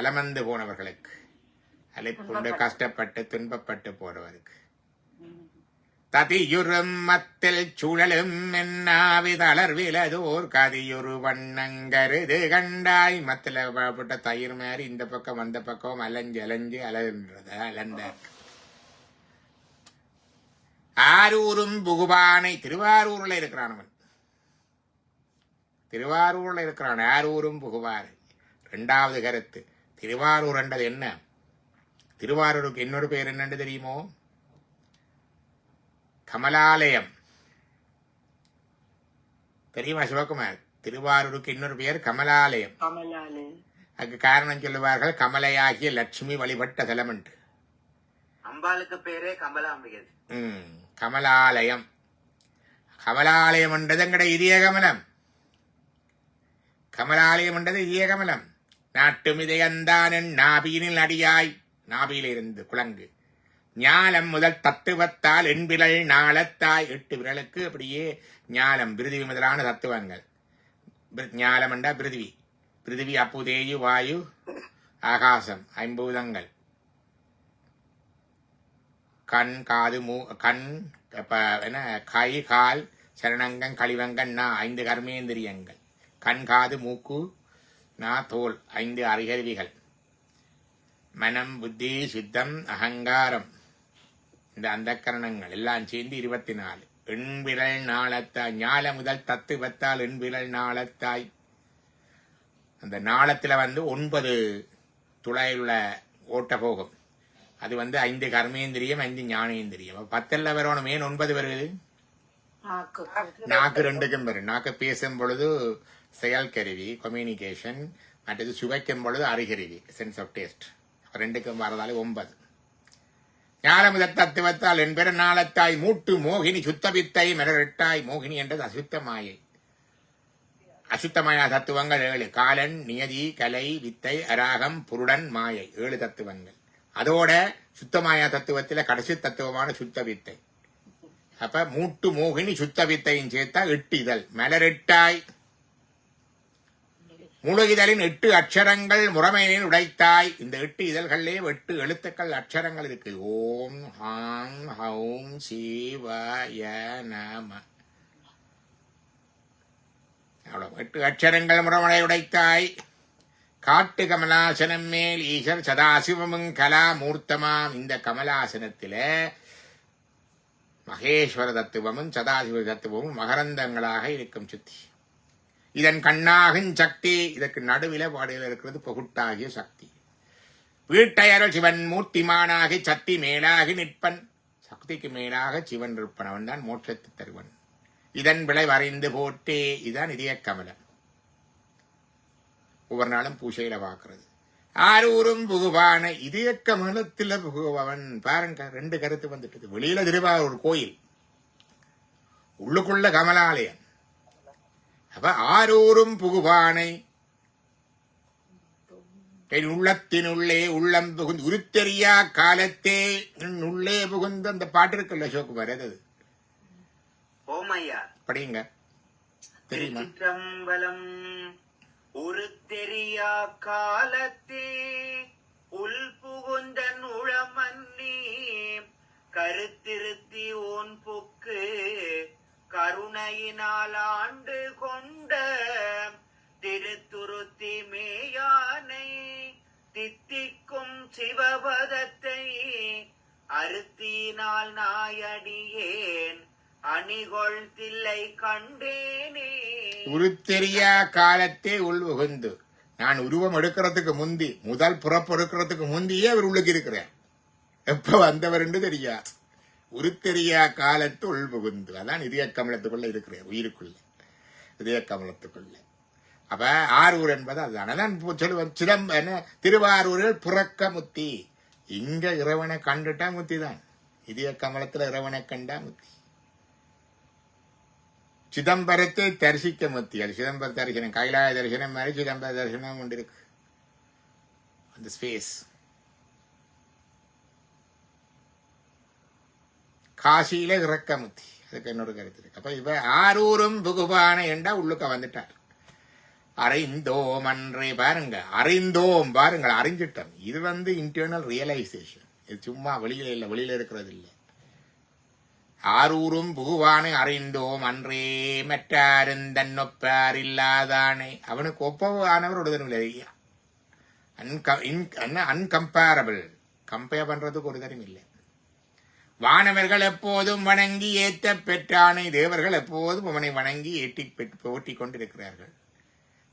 அலமந்து போனவர்களுக்கு, அலைப்புண்டு கஷ்டப்பட்டு துன்பப்பட்டு போனவருக்கு. ததியுறும் மத்தில் சுழலும் என்னாவி தளர்விலதோர் கதியுறு வண்ணங்கருது கண்டாய். மத்தில போட்ட தயிர் மாதிரி இந்த பக்கம் அந்த பக்கம் அலைஞ்சு அலந்தார். ஆரூரும் புகுபானை. திருவாரூர்ல இருக்கிறான் அவன். திருவாரூர்ல இருக்கிறான். ஆரூரும் புகுவார். 2வது கருத்து. திருவாரூர் என்றது என்ன? திருவாரூருக்கு இன்னொரு பேர் என்னன்னு தெரியுமோ? கமலாலயம். தெரியுமா சிவகுமார்? திருவாரூருக்கு இன்னொரு பேர் கமலாலயம். அதுக்கு காரணம் சொல்லுவார்கள், கமலையாகிய லட்சுமி வழிபட்ட தலம் என்று. அம்பாளுக்கு பேரே கமலாம்பிகை. கமலாலயம். கமலாலயம் என்றது எங்கட இதய கமலம். கமலாலயம் என்றது இதய கமலம். நாட்டு மிதையந்தான் நாபியினில் அடியாய். நாபியிலிருந்து குழங்கு. ஞாலம் முதல் தத்துவத்தால் எண்பிரல் நாளத்தாய். 8 விரலுக்கு அப்படியே ஞாலம் பிருதிவி முதலான தத்துவங்கள். ஞாலம் என்றா பிருதிவி. பிருதிவி அப்பு தேயு வாயு ஆகாசம் 5 பூதங்கள். கண் காது கண் என்ன கை கால் சரணங்கம் கழிவங்கன் 5 கர்மேந்திரியங்கள். கண் காது மூக்கு தோல் 5 அறிகருவிகள். மனம் புத்தி சித்தம் அகங்காரம் இந்த அந்த கரணங்கள் எல்லாம் சேர்ந்து 24. எண்பிரல் நாளத்தாய். ஞால முதல் தத்துவத்தால் எண்பிரல் நாளத்தாய். அந்த நாளத்துல 9 துளையுள்ள ஓட்ட போகும். அது 5 கர்மேந்திரியம் 5 ஞானேந்திரியம். 10 வரணும். ஏன் 9 வருது? நாக்கு 2க்கும் வரும். நாக்கு பேசும் பொழுது செயல் கருவி கம்யூனிகேஷன், மற்றது சுவைக்கும் பொழுது அறிகருவி சென்ஸ் ஆஃப் டேஸ்ட். 2க்கும் வரதால 9. ஞானமுதல் தத்துவத்தால் என்பெற நாளத்தாய். மூட்டு மோகினி சுத்தவித்தை மலரெட்டாய். மோகினி என்றது அசுத்தமாயை. அசுத்தமாயா தத்துவங்கள் 7. காலன் நியதி கலை வித்தை அராகம் புருடன் மாயை 7 தத்துவங்கள். அதோட சுத்தமாயா தத்துவத்தில கடைசி தத்துவமான சுத்த வித்தை. அப்ப மூட்டு மோகினி சுத்த வித்தையும் சேர்த்தா 8 இதழ். மலரெட்டாய். முழு இதழின் 8 அக்ஷரங்கள் முறைமையின் உடைத்தாய். இந்த 8 இதழ்களே 8 எழுத்துக்கள் அக்ஷரங்கள் இருக்கு. ஓம் ஹாம் ஹௌம் சிவாய நம. அவ்வளவு 8 அக்ஷரங்கள் முறைமலை உடைத்தாய். காட்டு கமலாசனம் மேல் ஈசர் சதாசிவமும் கலா மூர்த்தமாம். இந்த கமலாசனத்தில மகேஸ்வர தத்துவமும் சதாசிவ தத்துவமும் மகரந்தங்களாக இருக்கும் சுத்தி. இதன் கண்ணாகும் சக்தி. இதற்கு நடுவில பாடையில் இருக்கிறது பகுட்டாகிய சக்தி. வீட்டையருள் சிவன் மூர்த்திமானாகி சக்தி மேலாகி நிற்பன். சக்திக்கு மேலாக சிவன் இருப்பனவன் தான் மோட்சத்தை தருவன். இதன் விளை வரைந்து போட்டே. இதுதான் இதய கமலம். ஒவ்வொரு நாளும் பூஜையில பார்க்கிறது. ஆரூரும் புகுவான இதய கமலத்தில் புகுவன். பாருங்க, 2 கருத்து வந்துட்டது. வெளியில திருவாரூர் கோயில், உள்ளுக்குள்ள கமலாலயம். அப்ப ஆரூரும் புகுவானை என் உள்ளத்தினுள்ளே உள்ளம் புகுந்து உருத்தெரியா காலத்தே உள்ளே புகுந்து அந்த பாட்டு இருக்குல்ல சிவகுமார், அது ஓமையா படிங்க. தெரியுமா? திருச்சிற்றம்பலம். ஒரு தெரியா காலத்தே உள் புகுந்தன் உளமன்னி கருத்திருத்தி ஓன் புக்கு கருணையினால் ஆண்டு கொண்ட திருத்துருத்தி மேயானை தித்திக்கும் சிவபதத்தை அறுத்தினால் நாயடியேன் அணிகொள் தில்லை கண்டேனே. உருத்தெரியா காலத்தே உள் புகுந்து. நான் உருவம் எடுக்கிறதுக்கு முந்தி, முதல் புறப்பு எடுக்கிறதுக்கு முந்தியே அவர் உள்ளுக்கு இருக்கிறார். எப்ப வந்தவர் என்று தெரியா. உருத்தெரியா காலத்து உள் புகுந்து. அதான் இதய கமலத்துக்குள்ள இருக்கிறார், உயிருக்குள்ள, இதய கமலத்துக்குள்ள. அப்ப ஆரூர் என்பது அதுதான். அதான் சொல்லுவேன், திருவாரூரில் புறக்க முத்தி. இங்க இறைவனை கண்டுட்டா முத்தி தான். இதய கமலத்துல இறைவனை கண்டா முத்தி. சிதம்பரத்தை தரிசிக்க முத்தி. அது சிதம்பர தரிசனம், கைலாய தரிசனம் மாதிரி சிதம்பர தரிசனம் கொண்டு இருக்கு. அந்த ஸ்பேஸ். காசியில இறக்க முத்தி. அதுக்கு இன்னொரு கருத்து இருக்கு. அப்ப இவ ஆரூரும் புகுவான என்றா உள்ளுக்க வந்துட்டார். அறிந்தோம் அன்றே. பாருங்க, அறிந்தோம், பாருங்கள், அறிஞ்சிட்டோம். இது இன்டர்னல் ரியலைசேஷன். இது சும்மா வெளியில இல்லை, வெளியில இருக்கிறது இல்லை. ஆரூரும் புகுவானை அறிந்தோம் அன்றே மெட்டாருந்தன்னொப்பார் இல்லாதானே. அவனுக்கு ஒப்பவானவர் ஒருதனும் இல்லை. அன்கம்பேரபிள். கம்பேர் பண்றதுக்கு ஒரு தரம் இல்லை. வானவர்கள் எப்போதும் வணங்கி ஏத்த பெற்றானை. தேவர்கள் எப்போதும் அவனை வணங்கி போட்டி கொண்டிருக்கிறார்கள்.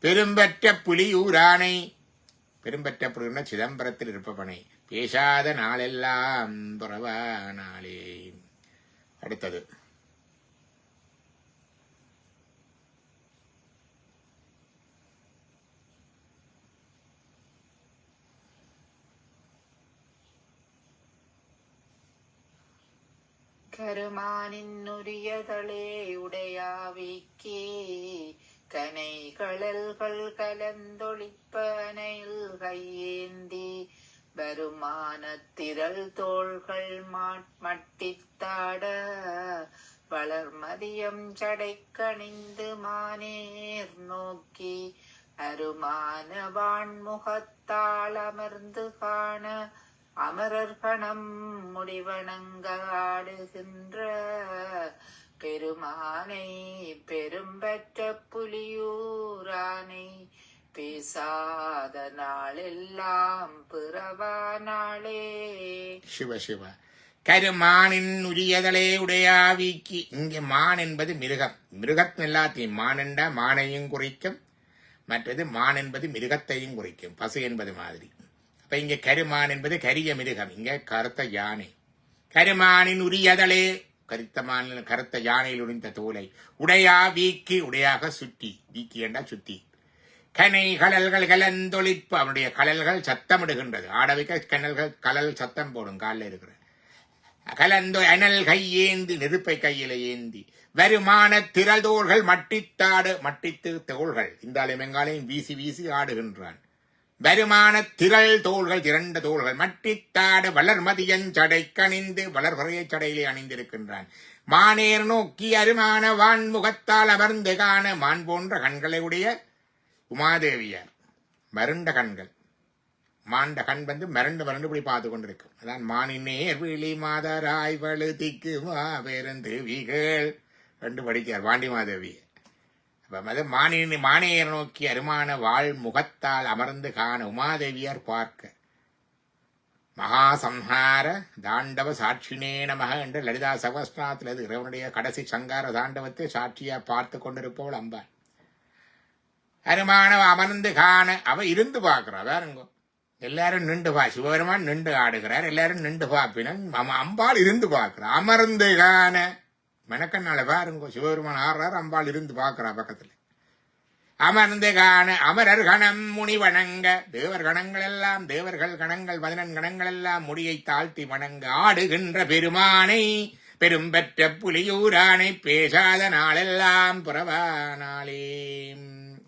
பெரும்பற்ற புலியூரானை. பெரும்பற்ற புலியூர்னா சிதம்பரத்தில் இருப்பவனை. பேசாத நாளெல்லாம் புறவா நாளே. அடுத்தது கருமானின்னுரியதளே உடையாவிக்கே கனை கழல்கள் கலந்தொழிப்பனையில் கையேந்தி வருமான திரள் தோள்கள் மட்டித்தாட வளர்மதியம் சடைக்கணிந்து மானேர் நோக்கி அருமான வான்முகத்தால் அமர்ந்து காண அமரர்கணம் முடிவணங்க ஆடுகின்ற பெருமானை பெரும்பற்ற புலியூரானை பேசாத நாளெல்லாம் பிறவா நாளே. சிவ சிவ. கருமானின் உரியதலே உடையாவிக்கு. இங்கே மான் என்பது மிருகம். மிருகத்தின் எல்லாத்தையும் மான் என்றா மானையும் குறிக்கும். மற்றது மான் என்பது மிருகத்தையும் குறிக்கும், பசு என்பது மாதிரி. அப்ப இங்க கருமான் என்பது கரிய மிருகம், இங்க கருத்த யானை. கருமானின் உரியதலே, கருத்த யானையில் உடைந்த தோலை. உடையா வீக்கி, உடையாக சுற்றி. வீக்கி என்றா சுற்றி. கனை கலல்கள் கலந்தொழிப்பு. அவனுடைய கலல்கள் சத்தமிடுகின்றது. ஆடவைக்க கலல் சத்தம் போடும். காலில் இருக்கிற கலந்தோ அனல் கையேந்தி, நெருப்பை கையில ஏந்தி. வருமான திரள் தோள்கள் மட்டித்தாடு. மட்டித்து தோள்கள் இந்தாலையும் எங்காலையும் வீசி வீசி ஆடுகின்றான். வருமான திரள் தோள்கள், திரண்ட தோள்கள் மட்டித்தாடு. வளர்மதியன் சடை கணிந்து, வளர்வரைய சடையிலே அணிந்திருக்கின்றான். மானேர் நோக்கி அருமான வான்முகத்தால் அமர்ந்து காண. மான் போன்ற கண்களை உடைய உமாதேவியார். மருண்ட கண்கள். மாண்ட கண் மிரண்டு இப்படி பார்த்து கொண்டிருக்கும். அதான் மானினேர் விழி மாதராய் வழுதிக்கு பெருந்தேவிகள் ரெண்டு படிக்கார் வாண்டி மாதேவி. அப்ப மானேர் நோக்கி அருமான வாழ் முகத்தால் அமர்ந்து காண உமாதேவியார் பார்க்க. மகாசம்ஹார தாண்டவ சாட்சினே நமக என்று லலிதா சகஸ்நாத்தில் இறைவனுடைய கடைசி சங்கார தாண்டவத்தை சாட்சியா பார்த்து கொண்டிருப்பவள் அம்பாள். அருமானவ அமர்ந்து காண. அவ இருந்து பார்க்கிறா. வேறங்கோ எல்லாரும் நின்று சிவபெருமான் நின்று ஆடுகிறார். எல்லாரும் நின்று பார்ப்பினும் அம்பாள் இருந்து பார்க்கிறார். அமர்ந்து காண மெனக்கண்ணால பாருங்க, சிவபெருமான் ஆடுறார், அம்பாள் இருந்து பார்க்கிறா பக்கத்துல. அமர்ந்து காண அமரர் கணம் முனி வணங்க, தேவர் கணங்கள் எல்லாம், தேவர்கள் கணங்கள் 11 கணங்கள் எல்லாம் முடியை தாழ்த்தி வணங்க, ஆடுகின்ற பெருமானை பெரும்பெற்ற புலியூரானை பேசாத நாளெல்லாம் புறவானாலே.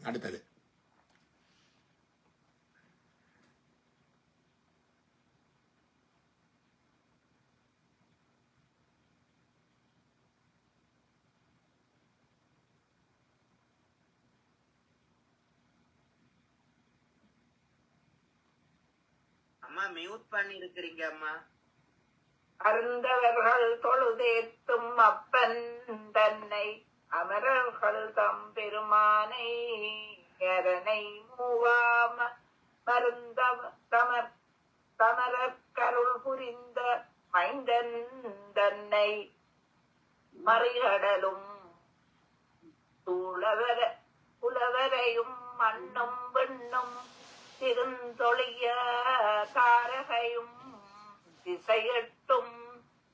அடுத்தது அம்மா மியூட் பண்ணி இருக்கிறீங்க அம்மா. அருந்தவர்கள் தொழுதேத்தும் அப்பன் தன்னை அமரர்கள் தம் பெருமானை அரனை மூவாம மருந்தவ தமரக்கருள் புரிந்த மைந்தன் தன்னை மறிகடலும் புலவரையும் மண்ணும் பெண்ணும் திருந்தொழிய தாரகையும் திசையட்டும்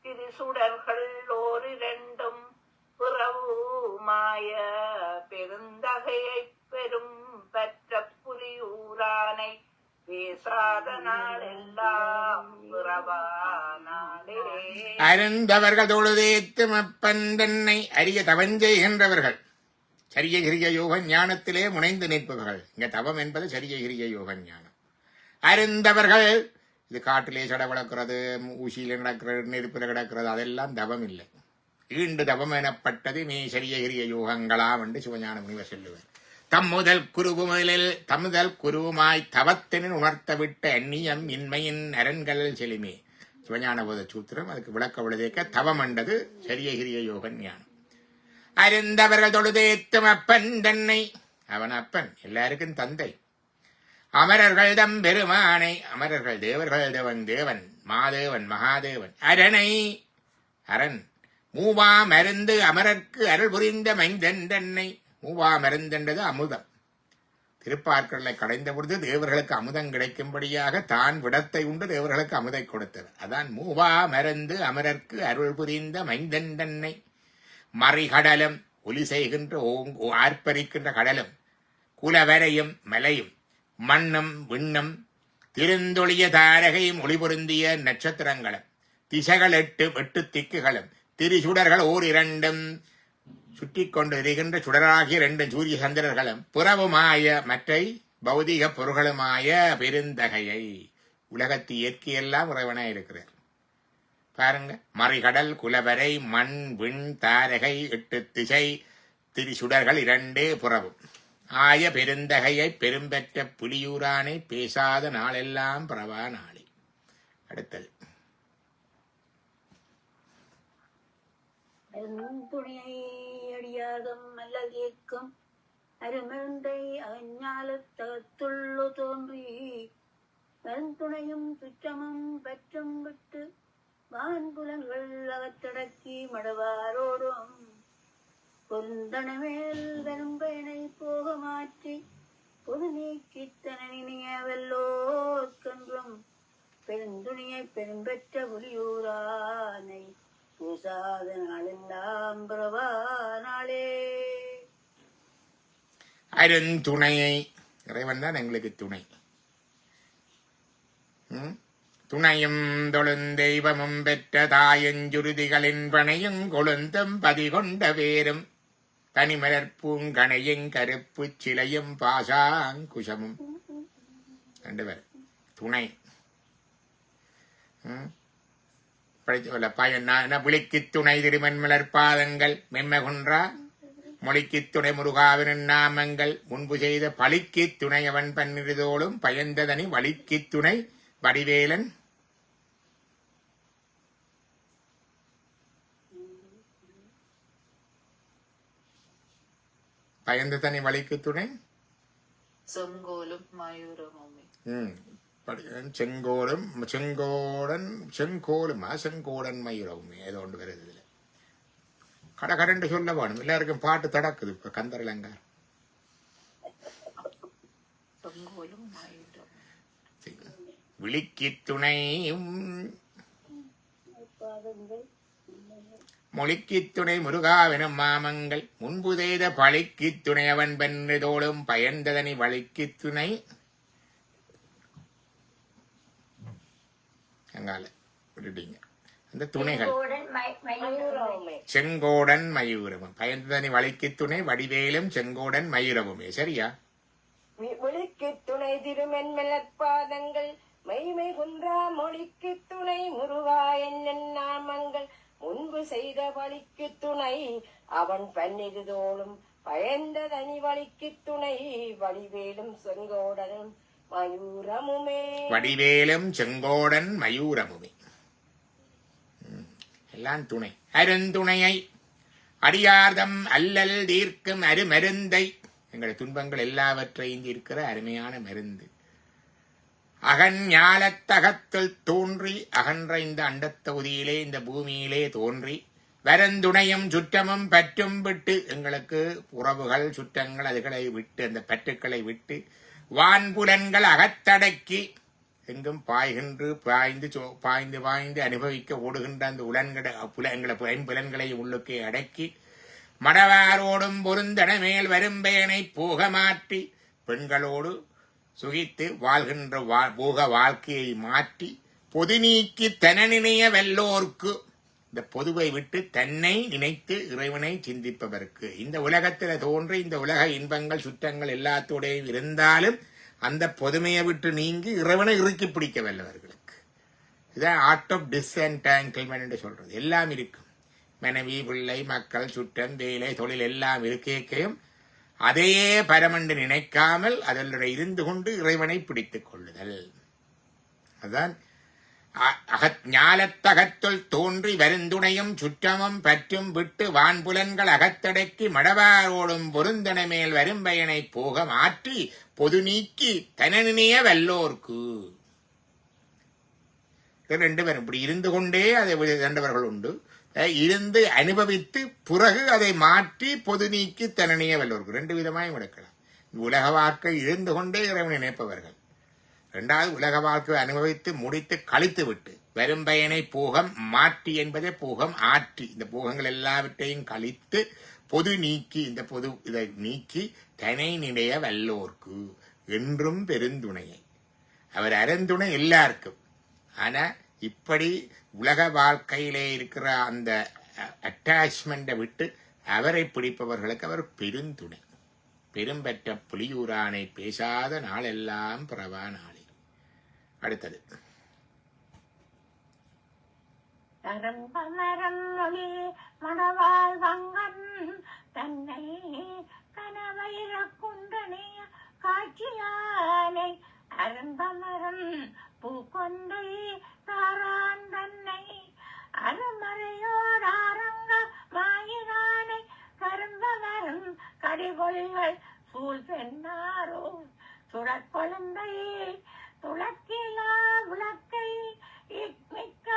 திரிசுடர்கள் ஓரிரண்டும் புறவுமாய பெருந்தகையை பெரும் பெற்ற புலியூரானை பேசாத நாளெல்லாம் புறவானாலே. அருந்தவர்கள் தொழுதேத்தும் அப்பன் தன்னை அரிய தவஞ்செய்கின்றவர்கள், சரிய கிரிய யோக ஞானத்திலே முனைந்து நிற்பவர்கள். இங்க தவம் என்பது சரிய கிரிய யோக ஞானம். அருந்தவர்கள் இது காட்டிலே சட வளர்க்கிறது, ஊசியில நடக்கிறது, நெருப்பில கிடக்கிறது, அதெல்லாம் தவம் இல்லை. ஈண்டு தவம் எனப்பட்டது மே சரிய கிரிய யோகங்களாம் என்று சிவஞான முனிவர் சொல்லுவார். தம்முதல் குருவுமாய் தவத்தினின் உணர்த்த விட்ட எண்ணியம் இன்மையின் அரண்கள் செலுமே. சிவஞான போத சூத்திரம் அதுக்கு விளக்க விழுதேக்க தவம் என்றது சரிய கிரிய யோக ஞானம். அருந்தவர்கள் தொழுதேத்தும் அப்பன் தன்னை, அவன் அப்பன், எல்லாருக்கும் தந்தை. அமரர்கள் தம் பெருமானை, அமரர்கள் தேவர்கள் தேவன் மாதேவன் மகாதேவன். அரணை அரண் மூவா மருந்து அமரர்க்கு அருள் புரிந்த மைந்தன் தன்னை. மூவா மருந்தென்றது அமுதம். திருப்பார்க்கடலை கடைந்த பொழுது தேவர்களுக்கு அமுதம் கிடைக்கும்படியாக தான் விடத்தை உண்டு தேவர்களுக்கு அமுதை கொடுத்தவர். அதான் மூவா மருந்து அமரர்க்கு அருள் புரிந்த மைந்தன் தன்னை. மறிகடலும் ஒலி செய்கின்ற ஆர்ப்பரிக்கின்ற கடலும், குலவரையும் மலையும், மண்ணும் விண்ணும், திருந்தொழிய தாரகையும் ஒளி பொருந்திய நட்சத்திரங்களும், திசைகள் 8 திக்குகளும், திரிசுடர்கள் ஓரிரண்டும், சுற்றி கொண்டு இருக்கின்ற சுடராகிய 2 சூரிய சந்திரர்களும், புறவுமாய மற்றை பௌதிக பொருள்களுமாய பெருந்தகையை. உலகத்து இயற்கையெல்லாம் உறைவனாய் இருக்கிறார் பாருங்க. மறிகடல் குலவரை மண் விண் தாரகை 8 திசை திரிசுடர்கள் 2 புறவும் ஆய பெருந்தகையை பெரும்பெற்ற புலியூரானை பேசாத நாளெல்லாம் பிரவா நாளே. அடுத்தது துணியை அடியாதம் அல்லதேக்கும் அருமருந்தை அஞ்ஞாலத்தகத்துள்ளு தோன்றி மருந்துணையும் சுற்றமும் பற்றும் விட்டு வான்புலங்கள் அகத்தடக்கி மடவாரோடும் பொருந்தனமேல் வெறும்பயனை போக மாற்றி பொது நீக்கி தனிய வெல்லோர்க்கென்றும் பெருந்துணியை பெரும்பெற்ற புலியூரானை பேசாத நாளெல்லாம் பிரவா நாளே. அருந்துணையை இறைவன் தான் எங்களுக்கு துணை. துணையும் தொழுந்தெய்வமும் பெற்ற தாயஞ்சுருதிகளின் பனையும் கொழுந்தும் பதிகொண்ட வேரும் தனிமலர் பூங்கணையும் கருப்பு சிலையும் பாசாங்குஷமும் 2 பேர் துணை. விழிக்கு துணை திருமண்மலர் பாதங்கள் மெம்மகுன்றா மொழிக்கு துணை முருகாவின் நாமங்கள் முன்பு செய்த பழிக்கு துணையவன் பன்னிருதோளும் பயந்ததனி வழிக்கு துணை வடிவேலன் பயந்ததனி வழிக்கு துணை செங்கோலும் மயூரமுமே. செங்கோடன் மயூரவுமே ஏதோ ஒன்று வருது. இதுல கடகரண்டு சொல்ல வேணும். எல்லாருக்கும் பாட்டு தடக்குது. இப்ப கந்தரலங்க விழிக்கு துணையும் பாதங்கள் மொழிக்கு துணை முருகாவெனும் மாமங்கள் முன்பு செய்த பழிக்கு துணை அவன் பென்று தோளும் பயந்ததனி வழிக்கு துணை அங்கால விட்டுட்டீங்க அந்த துணைகள் செங்கோடன் மயூரமும் பயந்ததனி வழிக்கு துணை வடிவேலும் செங்கோடன் மயூரமுமே சரியா விழிக்கு துணை திருமென்மலற்பாதங்கள் மைமை குன்றா மொழிக்கு துணை முருகா என்னும் நாமங்கள் முன்பு செய்த வழிக்கு துணை அவன் பன்னிரு தோளும் பயந்த தனி வழிக்கு துணை வடிவேலும் செங்கோடனும் மயூரமுமே வடிவேலும் செங்கோடன் மயூரமுமே எல்லாம் துணை அருந்துணையை அடியார்தம் அல்லல் தீர்க்கும் அருமருந்தை எங்கள் துன்பங்கள் எல்லாவற்றையும் இருக்கிற அருமையான மருந்து அகஞாலத்தகத்தில் தோன்றி அகன்ற இந்த அண்டத்தொகுதியிலே இந்த பூமியிலே தோன்றி வரந்துணையும் சுற்றமும் பற்றும் விட்டு எங்களுக்கு உறவுகள் சுற்றங்கள் அதுகளை விட்டு அந்த பற்றுக்களை விட்டு வான்புலன்கள் அகத்தடக்கி எங்கும் பாய்கின்று பாய்ந்து அனுபவிக்க ஓடுகின்ற அந்த புலன்களை உள்ளுக்கே அடக்கி மடவாரோடும் பொருந்தன மேல் வரும்பயனை போக மாற்றி பெண்களோடு சுகித்து வாழ்கின்ற போக வாழ்க்கையை மாற்றி பொது நீக்கி தனநினைய வெல்லோர்க்கு இந்த பொதுவை விட்டு தன்னை நினைத்து இறைவனை சிந்திப்பவர்க்கு இந்த உலகத்தில் தோன்றி இந்த உலக இன்பங்கள் சுற்றங்கள் எல்லாத்தோடையும் இருந்தாலும் அந்த பொதுமையை விட்டு நீங்கி இறைவனை இறுக்கி பிடிக்க வல்லவர்களுக்கு இதான் ஆர்ட் ஆஃப் டிஸ்என்டாங்கிள்மென்ட் என்று சொல்றது எல்லாம் இருக்கும் மனைவி பிள்ளை மக்கள் சுற்றம் வேலை தொழில் எல்லாம் இருக்கையும் அதையே பரமண்டு நினைக்காமல் அதனுடைய இருந்து கொண்டு இறைவனை பிடித்துக் கொள்ளுதல் அதுதான் ஞாலத்தகத்துள் தோன்றி வருந்துணையும் சுற்றமும் பற்றும் விட்டு வான்புலன்கள் அகத்தடக்கி மடவாரோடும் பொருந்தன மேல் வரும்பயனை போக மாற்றி பொது நீக்கி தனநினைய வல்லோர்க்கு ரெண்டு பேரும் இப்படி இருந்து கொண்டே அதை கண்டவர்கள் உண்டு இருந்து அனுபவித்து பிறகு அதை மாற்றி பொது நீக்கி தனநினைய வல்லோர்க்கு ரெண்டு விதமாய் விளக்கலாம் உலக வாழ்க்கை இருந்து கொண்டே இறைவனை நினைப்பவர்கள் இரண்டாவது உலக வாழ்க்கை அனுபவித்து முடித்து கழித்து விட்டு வரும் பயனை போகம் மாற்றி என்பதே போகம் ஆற்றி இந்த போகங்கள் எல்லாவற்றையும் கழித்து பொது நீக்கி இந்த பொது இதை நீக்கி தனை நினைய வல்லோர்க்கு என்றும் பெருந்துணையை அவர் அருந்துணை எல்லாருக்கும் ஆனா இப்படி உலக வாழ்க்கையிலே இருக்கிற அந்த அட்டாச்மெண்டை விட்டு அவரை பிடிப்பவர்களுக்கு அவர் பெருந்துணை பெரும்பெற்ற புலியூரானை பேசாத நாளெல்லாம் பிறவா நாளே அடுத்தது மரம் மொழி மணவாள் வங்கன் தன்னை கனவைர குண்டனைய காட்சியானை அரும்பமரம் பூக்கொண்டை தாரான் தன்னை அருமறையோர் ஆரங்க மாயினானை கரும்பமரம் கடிகொள்கள் சூழ் சென்னாரோ சுடற்கொழுந்தை துளக்கிலா விளக்கை இக்மிக்க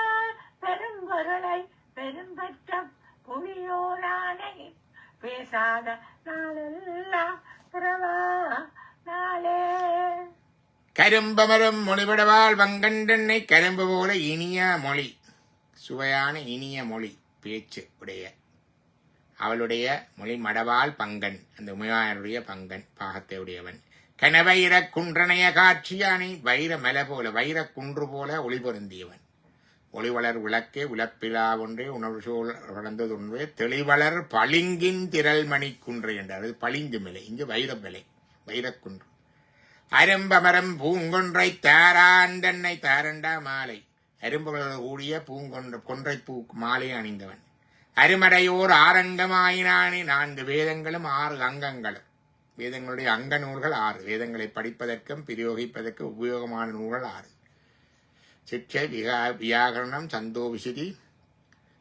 பெரும்பொருளை பெரும்பற்ற புலியோரானை பேசாத நாளெல்லாம் பிறவா நாளே கரும்பமரம் மொழிபடவாள் வங்கண்டென்னை கரும்பு போல இனிய மொழி சுவையான இனிய மொழி பேச்சு உடைய அவளுடைய மொழி மடவாள் பங்கன் அந்த உமையாருடைய பங்கன் பாகத்தை உடையவன் கனவைர குன்றனைய காட்சியானை வைர மலை போல வைர குன்று போல ஒளி பொருந்தியவன் ஒளிவளர் விளக்கே விளப்பிலா ஒன்றே உணவு சூழ் வளர்ந்ததொன்றே தெளிவளர் பளிங்கின் திரள் மணி குன்று என்றார் பளிங்கு மலை இங்கு வைர மலை வைரக்குன்று அரும்பமரம் பூங்கொன்றை தாராண்டன்னை தாரண்டா மாலை அரும்புகளோடு கூடிய கொன்றை பூ மாலை அணிந்தவன் அருமடையோர் ஆரங்கமாயினானே 4 வேதங்களும் 6 அங்கங்களும் வேதங்களுடைய அங்க நூல்கள் 6 வேதங்களை படிப்பதற்கும் பிரயோகிப்பதற்கும் உபயோகமான நூல்கள் 6 சிற்றை வியாகரணம் சந்தோ விசுதி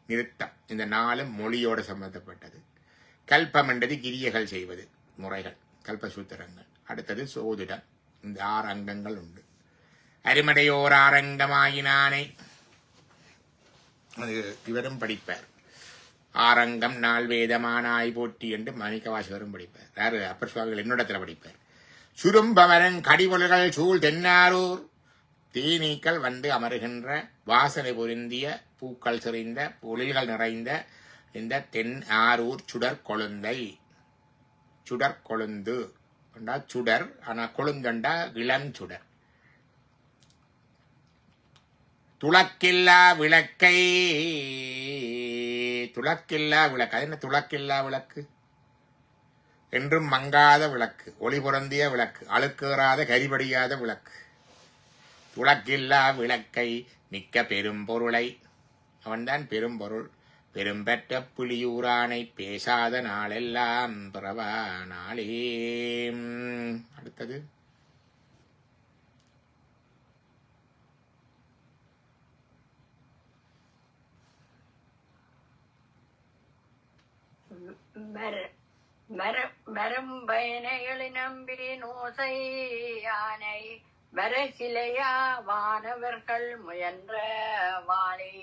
நிறுத்தம் இந்த 4 மொழியோடு சம்பந்தப்பட்டது கல்பம் என்றது கிரியைகள் செய்வது முறைகள் கல்பசூத்திரங்கள் அடுத்தது சோதிடம் இந்த 6 அங்கங்கள் உண்டு அருமடையோர் ஆரங்கமாயினானே அது இவரும் படிப்பார் ஆரங்கம் நாள் வேதமானாய் போற்றி என்று மாணிக்கவாசகரும் படிப்பார் யாரு அப்பர் சுவாமிகள் என்னிடத்துல படிப்பார் சுரும்பமரன் கடிவொழுகள் சூழ் தென்னாரூர் தேனீக்கள் வந்து அமருகின்ற வாசனை பொருந்திய பூக்கள் செறிந்த பொழில்கள் நிறைந்த இந்த தென் ஆரூர் சுடர் கொழுந்தை. சுடர் கொழுந்து சுடர், ஆனா கொழுந்தண்டா இளஞ்சுடர். துளக்கில்லா விளக்கை, துளக்கில்லா விளக்கு. அது என்ன துளக்கில்லா விளக்கு? என்றும் மங்காத விளக்கு, ஒளி பொருந்திய விளக்கு, அழுக்கேறாத கரிபடியாத விளக்கு. துளக்கில்லா விளக்கை மிக்க பெரும்பொருளை, அவன்தான் பெரும்பொருள். பெரும்பெற்ற புலியூரானை பேசாத நாளெல்லாம் பிறவா நாளே. அடுத்தது வரும் பயனைகளை நம்பி நோசை யானை வரசிலையா வானவர்கள் முயன்ற வாழே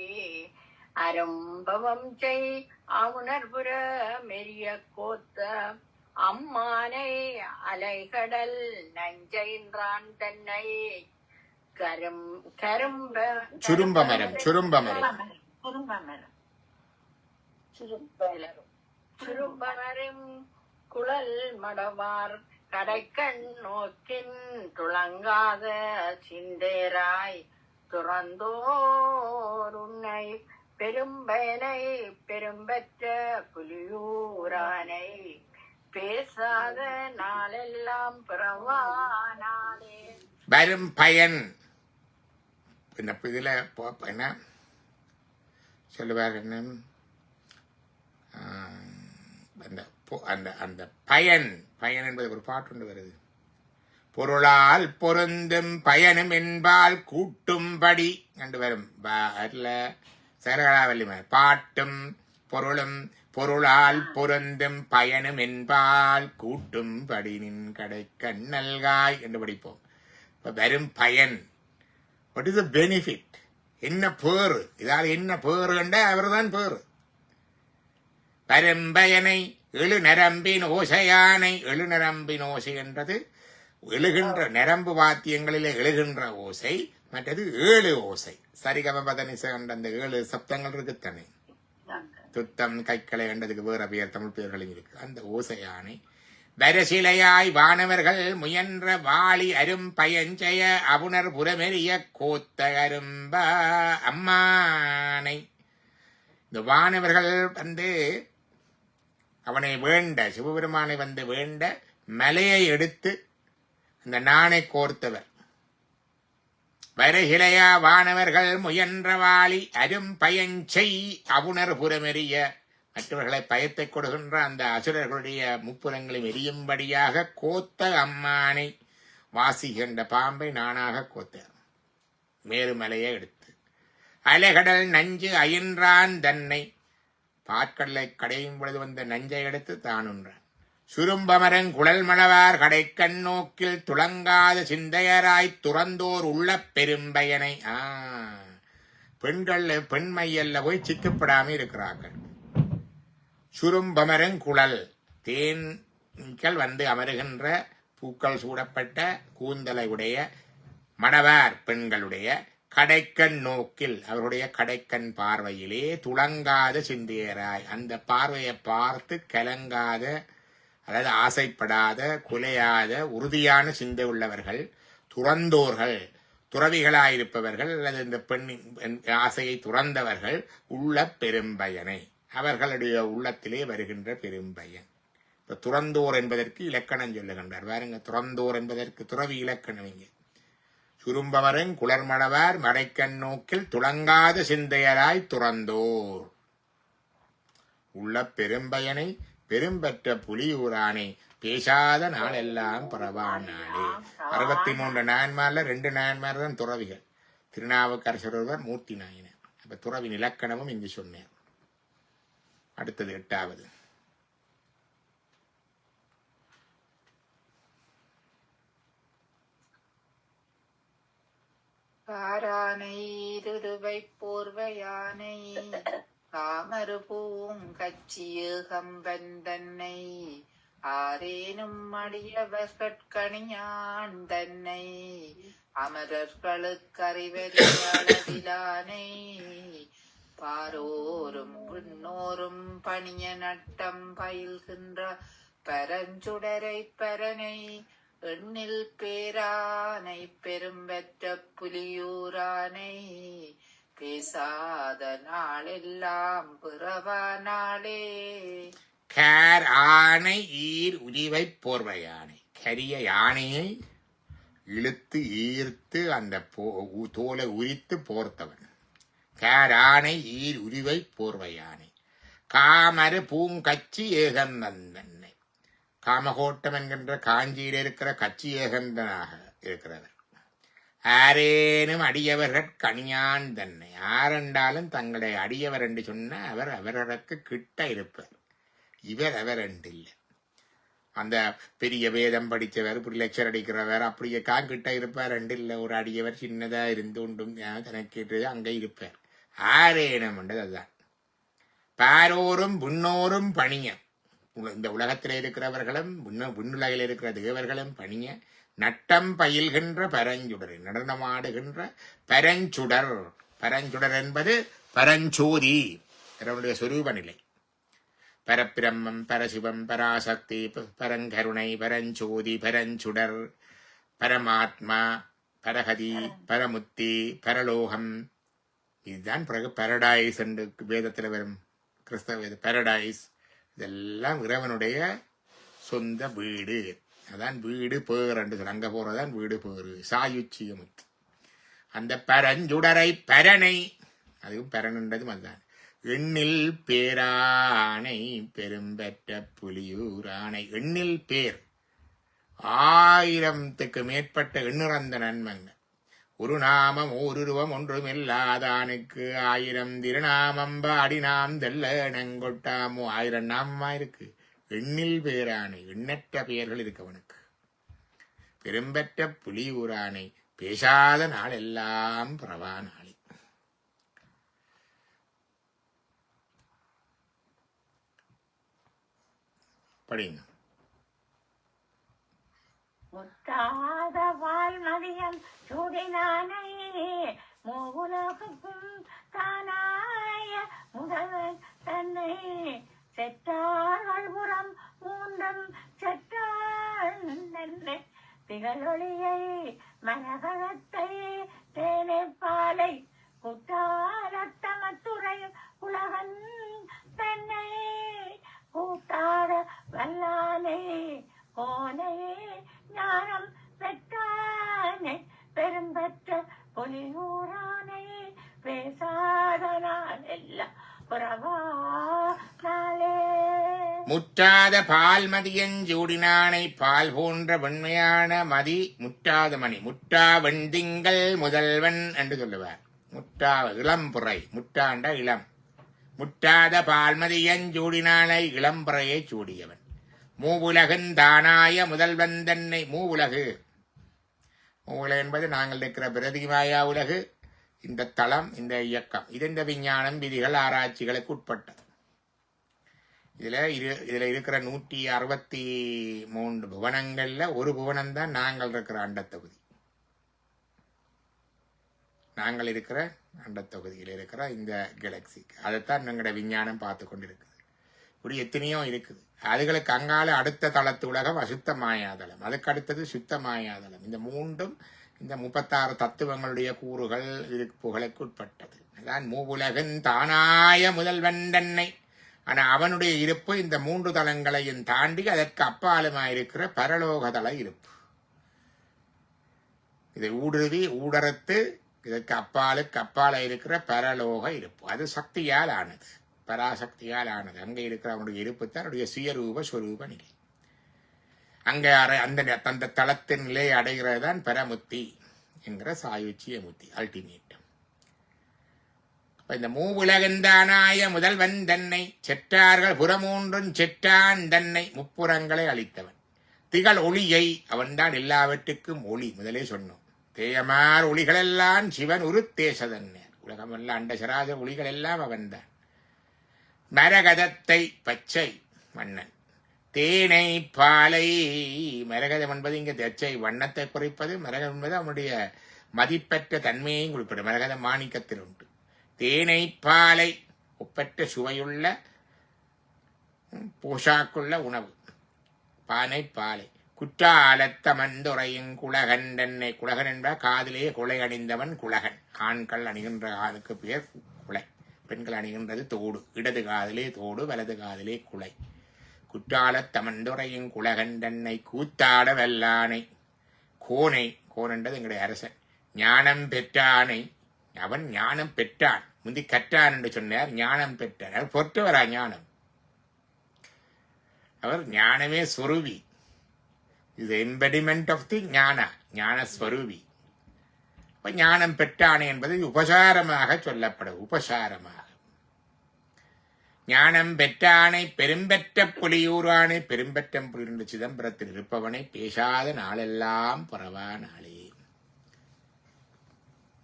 அரும்பவம் செய் அவுணர்புற மெரிய கோத்த அம்மானை அலைகடல் நஞ்சைன்றான் தன்னை கரும்ப சுரும்பமரம். சுரும்பமரம் சுரும்பமரும் குழல் மடவார் கடைக்கண் நோக்கின் துளங்காத சிந்தேராய் துறந்தோர் உன்னை பெரும்பயனை பெரும்பற்ற புலியூரானை பேசாத நாளெல்லாம் பிறவானாலே. வரும் பயன் இந்த இதுல என்ன சொல்லுவார்? என்ன அந்த அந்த பயன் பயன் என்பது ஒரு பாட்டு ஒன்று வருது. பொருளால் பொருந்தும் பயனும் என்பால் கூட்டும்படி என்று வரும். சரகலாவல்லி பாட்டும் பொருளும் பொருளால் பொருந்தும் பயனும் என்பால் கூட்டும்படி நின் கடை கண்ணல்காய் என்று படிப்போம். இப்ப வரும் பயன், வாட் இஸ் த பெனிஃபிட்? என்ன பேரு? இதால் என்ன பேரு கண்ட அவர்தான் பேரு. பரம்பயனை எழு நரம்பின் ஓசையானை. எழு நரம்பின் ஓசை என்றது எழுகின்ற நரம்பு வாத்தியங்களில் எழுகின்ற ஓசை, மற்றது 7 ஓசை. சரிகம பதனிச என்ற அந்த 7 சப்தங்கள் இருக்குத்தானே. துத்தம் கைக்களை என்றதுக்கு வேற பெயர், தமிழ் பெயர்களும் இருக்கு. அந்த ஓசையானை வரசிலையாய் வானவர்கள் முயன்ற வாளி அரும் பயஞ்செய அவுணர் புறமெறிய கோத்த அரும்ப அம்மானை. இந்த வானவர்கள் வந்து அவனை வேண்ட, சிவபெருமானை வந்து வேண்ட மலையை எடுத்து அந்த நாணை கோர்த்தவர். வரகிலையா வானவர்கள் முயன்ற வாளி அரும் பயஞ்செய் அவுணர் புறமெறிய, மற்றவர்களை பயத்தை கொடுக்கின்ற அந்த அசுரர்களுடைய முப்புறங்களையும் எரியும்படியாக கோத்த அம்மானை, வாசி என்ற பாம்பை நானாக கோத்தார். மேருமலையை எடுத்து அலைகடல் நஞ்சு அயின்றான் தன்னை, பாற்கடலை கடையும் பொழுது வந்த நஞ்சை எடுத்து தானுன்றான். சுரும்பமரங் குழல் மணவார் கடைக்கண் நோக்கில் துளங்காத சிந்தையராய் துறந்தோர் உள்ள பெரும்பயனை. பெண்கள் பெண்மையல்ல போய் சிக்கப்படாம இருக்கிறார்கள். சுரும்பமரங் குழல், தேன்கள் வந்து அமருகின்ற பூக்கள் சூடப்பட்ட கூந்தலை உடைய மணவார் பெண்களுடைய கடைக்கண் நோக்கில், அவருடைய கடைக்கண் பார்வையிலே துளங்காத சிந்தையராய், அந்த பார்வையை பார்த்து கலங்காத, அதாவது ஆசைப்படாத, குலையாத, உறுதியான சிந்தை உள்ளவர்கள், துறந்தோர்கள், துறவிகளாயிருப்பவர்கள், அல்லது இந்த பெண்ணின் ஆசையை துறந்தவர்கள் உள்ள பெரும்பயனை, அவர்களுடைய உள்ளத்திலே வருகின்ற பெரும்பயன். இப்ப துறந்தோர் என்பதற்கு இலக்கணம் சொல்லுகின்றார். பாருங்க, துறந்தோர் என்பதற்கு துறவி இலக்கணம் இங்கே. சுரும்பவரன் குளர்மணவார் மறைக்கண் நோக்கில் துளங்காத சிந்தையராய் துறந்தோர் உள்ள பெரும்பயனை பெரும்பற்ற புலியூரானை பேசாத நாளெல்லாம் பரவான் நாளே. 63 நாயன்மார்ல 2 நாயன்மார் தான் துறவிகள். திருநாவுக்கரசர் ஒருவர், மூர்த்தி நாயனர். அப்ப துறவின் இலக்கணமும் இங்கு சொன்னார். அடுத்தது 8வது. காரானை இருவை போர்வையானை காமரு பூங்கச்சியு கம்பந்தன்னை ஆரேனும் அடியவர்கட்கணியான் தன்னை அமரர்களுக்கறிவறியளவிலானை பாரோரும் விண்ணோரும் பணிய நட்டம் பயில்கின்ற பரஞ்சுடரை பரனை எண்ணில் பேரானை பெரும்பெற்ற புலியூரானை பேசாத நாளெல்லாம் பிறவா நாளே. கேர் ஆணை ஈர் உரிவை போர்வை யானை. கரிய யானையை இழுத்து ஈர்த்து அந்த தோலை உரித்து போர்த்தவன். கேர் ஆணை ஈர் உரிவை போர்வை யானை. காமரு பூங்கச்சி ஏகன் வந்தன்னை. காமகோட்டம் என்கின்ற காஞ்சியில் இருக்கிற கச்சி ஏகந்தனாக இருக்கிறவர். ஆரேனும் அடியவர்கள் கணியான் தன்னை. ஆரெண்டாலும் தங்களை அடியவர் என்று சொன்ன அவர் அவர்களுக்கு கிட்ட இருப்பார். இவர் அவர் இல்லை. அந்த பெரிய வேதம் படித்தவர், லெக்சர் அடிக்கிறவர், அப்படியே கிட்ட இருப்பார். ரெண்டு இல்லை, ஒரு அடியவர் சின்னதா இருந்து உண்டும் தனக்கு அங்கே இருப்பார். ஆரேனம் என்றது அதுதான். பாரோரும் விண்ணோரும் பணிய. இந்த உலகத்தில் இருக்கிறவர்களும் விண்ணுலகில் இருக்கிற தேவர்களும் பணிய நட்டம் பயில்கின்ற பரஞ்சுடர், நடனமாடுகின்ற பரஞ்சுடர். பரஞ்சுடர் என்பது பரஞ்சோதி, அவருடைய சொரூப நிலை. பரபிரம்மம், பரசிவம், பராசக்தி, பரங்கருணை, பரஞ்சோதி, பரஞ்சுடர், பரமாத்மா, பரகதி, பரமுத்தி, பரலோகம். இதுதான் பிறகு பாரடைஸ் என்று வேதத்தில் வரும் கிறிஸ்தவ வேத பாரடைஸ். இதெல்லாம் இறைவனுடைய சொந்த வீடு. அதான் வீடு பேர் என்று சொல்ல. அங்க போறதான் வீடு பேரு. சாயுச்சியமுத்து அந்த பரஞ்சுடரை பரனை, அதுவும் பரன்ன்றதும் அதுதான். எண்ணில் பேரானை பெரும்பெற்ற புலியூரானை. எண்ணில் பேர் 1000க்கு மேற்பட்ட எண்ணிறந்த நன்மங்க. ஒரு நாமம் ஓருருவம் ஒன்றுமில்லாதானுக்கு 1000 திருநாமம் பாடி நாம் தெல்ல நங்கொட்டாமோ. 1000 நாமமா இருக்கு. எண்ணில் பேரானை, எண்ணற்ற பெயர்கள் இருக்கு அவனுக்கு. பெரும்பெற்ற புலியூரானை பேசாத நாள் எல்லாம் பிரவா நாளை. படிங்க. முத்தாத வாழ்மதியம் சூடினானை மூவுலகுக்கும் தானாய முதல்வன் தன்னை செற்றார்கள் புறம் மூன்றும் செற்றாள் தன்னை திகழொளியை மனகத்தை தேனை பாலை குற்றாலத்தமத்துறையும் உலகன் தன்னை கூட்டாட வல்லானே கோனை ஞானம் பெற்றானே பெரும்பற்ற பொலியூரானே பேசாத நாள் எல்லாம் புறவா நாளே. முற்றாத பால் மதியஞ்சூடினானை பால் போன்ற வெண்மையான மதி முற்றாத மணி. முற்றா வெண்திங்கள் முதல்வன் என்று சொல்லுவார். முற்றா இளம்புரை, முற்றாண்ட இளம். முற்றாத பால்மதியஞ்சூடினானை இளம்புறையை சூடியவன். மூவுலகன் தானாய முதல்வன் தன்னை. மூவுலகு, மூவுலகு என்பது நாங்கள் இருக்கிற பிரதிமாயா உலகு. இந்த தளம், இந்த இயக்கம், இது இந்த விஞ்ஞானம் விதிகள் ஆராய்ச்சிகளுக்கு உட்பட்டது. இதுல இருக்கிற 163 புவனங்கள்ல ஒரு புவனம் தான் நாங்கள் இருக்கிற அண்டத்தொகுதி. நாங்கள் இருக்கிற அண்டத்தொகுதியில் இருக்கிற இந்த கேலக்சிக்கு அதைத்தான் எங்களுடைய விஞ்ஞானம் பார்த்து கொண்டிருக்குது. இப்படி எத்தனையோ இருக்குது. அதுகளுக்கு அங்கால அடுத்த தளத்து உலகம் அசுத்த மாயாதளம், அதுக்கு அடுத்தது சுத்த மாயாதளம். இந்த மூன்றும் இந்த 36 தத்துவங்களுடைய கூறுகள் இருப்புகளுக்கு உட்பட்டது. அதான் மூவுலகன் தானாய முதல்வன் தன்னை. ஆனா அவனுடைய இருப்பு இந்த 3 தலங்களையும் தாண்டி அதற்கு அப்பாலுமாயிருக்கிற பரலோகதள இருப்பு. இதை ஊடுருவி ஊடறுத்து இதற்கு அப்பாலுக்கு அப்பால இருக்கிற பரலோக இருப்பு. அது சக்தியால் ஆனது, பராசக்தியால் ஆனது. அங்கே இருக்கிற அவனுடைய இருப்பு தான் அவனுடைய சுயரூப ஸ்வரூப நிலை. அங்க அந்த தளத்தின் நிலையை அடைகிறது தான் பரமுத்தி என்கிற சாயுச்சிய முத்தி, அல்டிமேட். இந்த மூவுலகந்தானாய முதல்வன் தன்னை செற்றார்கள் புறமூன்றும் செற்றான் தன்னை முப்புறங்களை அளித்தவன். திகழ் ஒளியை அவன்தான் எல்லாவற்றுக்கும் ஒளி. முதலே சொன்னோம், தேயமார் ஒளிகளெல்லாம் சிவன் ஒரு தேசதன்னர். உலகமெல்லாம் அண்ட சராச ஒளிகள் எல்லாம் அவன்தான். மரகதத்தை பச்சை மன்னன், தேனை பாலை. மரகதம் என்பது இங்கே தச்சை வண்ணத்தை குறிப்பது. மரகதம் என்பது அவனுடைய மதிப்பெற்ற தன்மையையும் குறிப்பிடும். மரகதம் மாணிக்கத்தில் உண்டு. தேனை பாலை ஒப்பற்ற சுவையுள்ள போஷாக்குள்ள உணவு. பானை பாலை. குற்றாலத்தமந்துரையும் குலகன் தன்னை. குலகன் என்பார் காதிலே குலை அணிந்தவன் குலகன். ஆண்கள் அணிகின்ற காதுக்கு பெயர் குலை, பெண்கள் அணிகின்றது தோடு. இடது காதிலே தோடு, வலது காதிலே குலை. குற்றாலத்தமந்துரையும் குலகன் தன்னை கூத்தாட வல்லானை. கோனை, கோன் என்றது எங்களுடைய அரசன். ஞானம் பெற்றானை, அவன் ஞானம் பெற்றான். முந்தி கற்றான் என்று சொன்னார், ஞானம் பெற்றான். அவர் பொறுத்தவரா ஞானம்? அவர் ஞானமே சொருவி. இது எம்பெடிமெண்ட் ஆஃப் தி ஞான ஸ்வரூபி. ஞானம் பெற்றானே என்பது உபசாரமாக சொல்லப்படும். உபசாரமாக ஞானம் பெற்றானை பெரும்பெற்ற புலியூரானை. பெரும்பெற்றம் புலியுண்ட சிதம்பரத்தில் இருப்பவனை பேசாத நாளெல்லாம் புறவா நாளே.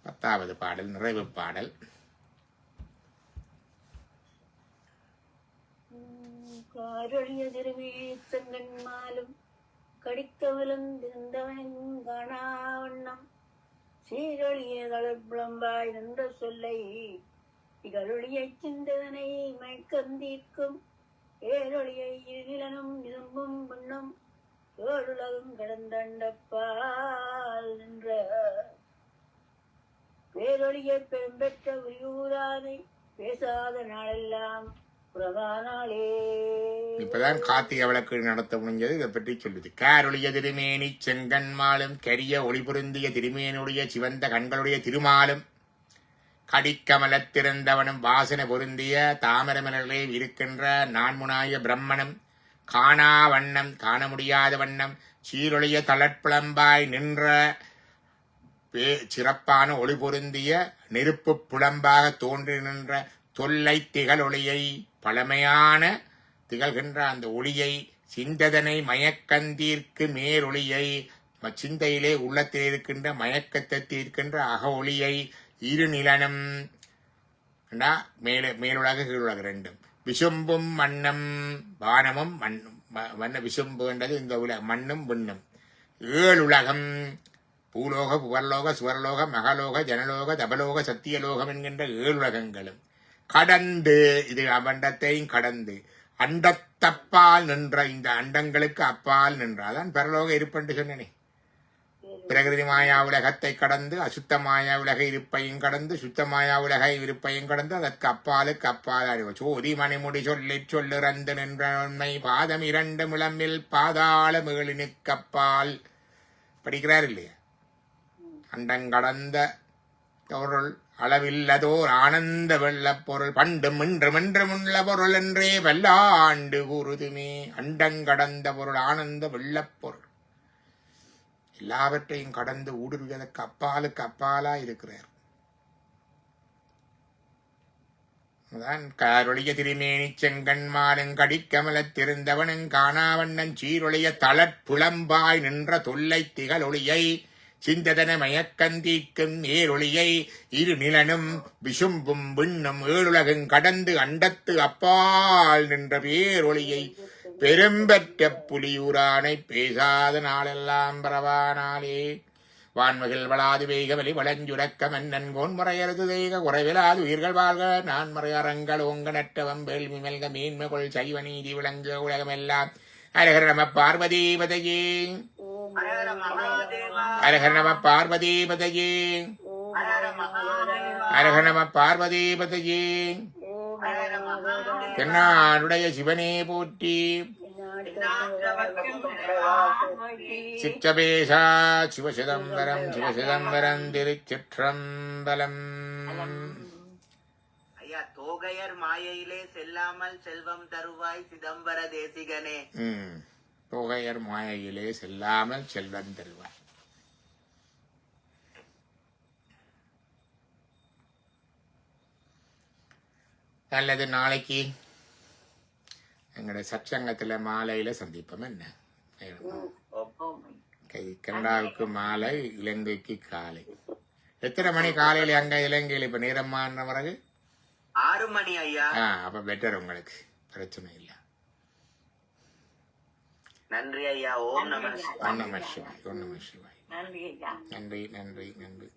10வது பாடல், நிறைவு பாடல். காரொழிய திருவீத்தங்கன்மாலும் கடிக்கவலும் திருந்தவன் காணாவண்ணம் சீரொழிய தளர்புலம்பாய் நின்ற சொல்லை இகழொழிய சிந்ததனை மயக்கந்தீர்க்கும் ஏரொழியை இருநிலனும் விரும்பும் வண்ணம் ஏழுலகம் கடந்தண்டப்பால் நின்ற பேரொழிய பெரும்பெற்ற உரியூரானை பேசாத நாளெல்லாம் இப்பதான் கார்த்திகை விளக்கு நடத்த முடிஞ்சது. இதை பற்றி சொல்லுது. காரொழிய திருமேனி செங்கன்மாலும் கரிய ஒளி பொருந்திய திருமேனுடைய சிவந்த கண்களுடைய திருமாலும் கடிக்கமலத்திருந்தவனும் வாசனை பொருந்திய தாமரமலர்களே இருக்கின்ற நான்முனாய பிரம்மனும் காணா வண்ணம், காண முடியாத வண்ணம் சீரொழிய தளர்ப்புலம்பாய் நின்ற சிறப்பான ஒளி பொருந்திய நெருப்பு புலம்பாக தோன்றி நின்ற தொல்லை திகழொளியை, பழமையான திகழ்கின்ற அந்த ஒளியை, சிந்ததனை மயக்கந்தீர்க்கு மேலொளியை, சிந்தையிலே உள்ளத்தில் இருக்கின்ற மயக்கத்தை தீர்க்கின்ற அக ஒளியை, இருநிலனும் மேலுலக கீழுலக ரெண்டும், விசும்பும் மண்ணும் வானமும் மண்ண விசும்பு என்றது இந்த மண்ணும் விண்ணும், ஏழுலகம் பூலோக புவர்லோக சுவர்லோக மகலோக ஜனலோக தபலோக சத்தியலோகம் என்கின்ற ஏழுலகங்களும் கடந்து, இது அண்டத்தையும் கடந்து அண்டத்தப்பால் நின்ற, இந்த அண்டங்களுக்கு அப்பால் நின்ற, அதான் பரலோக இருப்பென்று சொன்னனே. பிரகிருதி மாயா உலகத்தை கடந்து அசுத்த மாயா உலக இருப்பையும் கடந்து சுத்த மாயா உலக இருப்பையும் கடந்து அதற்கு அப்பாலுக்கு அப்பால் அறிவு சோதி மணிமுடி சொல்லிச் சொல்லுறந்து நின்ற உண்மை பாதம் 2 முழம்பில் பாதாள மேலினுக்கப்பால் படிக்கிறார் இல்லையா? அண்டங்கடந்த பொருள் அளவில்லதோர் ஆனந்த வெள்ள பொருள் பண்டும் இன்றும் உள்ள பொருள் என்றே வல்லாண்டு கூறுதுமே. அண்டங்கடந்த பொருள் ஆனந்த வெள்ளப்பொருள் எல்லாவற்றையும் கடந்து ஊடுருவதற்கு அப்பாலுக்கு அப்பாலா இருக்கிறார். காரொழிய திருமேனி செங்கன்மாலும் கடிக்கமலத்திருந்தவனும் காணாவண்ணன் சீரொழிய தளர்ப்புலம்பாய் நின்ற தொல்லை திகழொளியை, சிந்ததன மயக்கந்தீக்கும் ஏரொளியை, இருநிலனும் விசும்பும் விண்ணும் ஏழுலகும் கடந்து அண்டத்து அப்பால் நின்ற பேரொளியை, பெரும்பெற்ற புலியூரானை பேசாத நாளெல்லாம் பரவானாலே. வான்மகில் வளாது வேக வலி வளஞ்சுரக்க மன்னன் கோன்முறையரது தேக குறைவிலாது உயிர்கள் வாழ்க, நான் மறையறங்கள் ஓங்க நட்டவம் வேள்வி மெல்க மீன்மகொள் சைவ நீதி விளங்க உலகமெல்லாம். ஹரஹர நம பார்வதீபதையே, ஹரஹர நம பார்வதீபதையே, ஹரஹர நம பார்வதீபதையே. தென்னாடுடைய சிவனே போற்றி, சிற்றபேசா சிவசிதம்பரம் சிவசிதம்பரம் திருச்சிற்றம்பலம். ஐயா, தோகையர் மாயையிலே செல்லாமல் செல்வம் தருவாய் சிதம்பர தேசிகனே. தோகையர் மாயையிலே செல்லாமல் செல்வம் தருவாய். நல்லது. நாளைக்கு எங்களுடைய சச்சங்கத்துல மாலையில சந்திப்போம். என்ன கனடாவுக்கு மாலை, இலங்கைக்கு காலை. எத்தனை மணி காலையில அங்க இலங்கையில இப்ப நேரமான பிறகு 6 மணி ஐயா. அப்ப பெட்டர், உங்களுக்கு பிரச்சனை இல்லை. நன்றி ஐயா. ஓம் நம ஓம் நம சிவாய். ஓம் நம சிவாய். நன்றி ஐயா. நன்றி நன்றி நன்றி.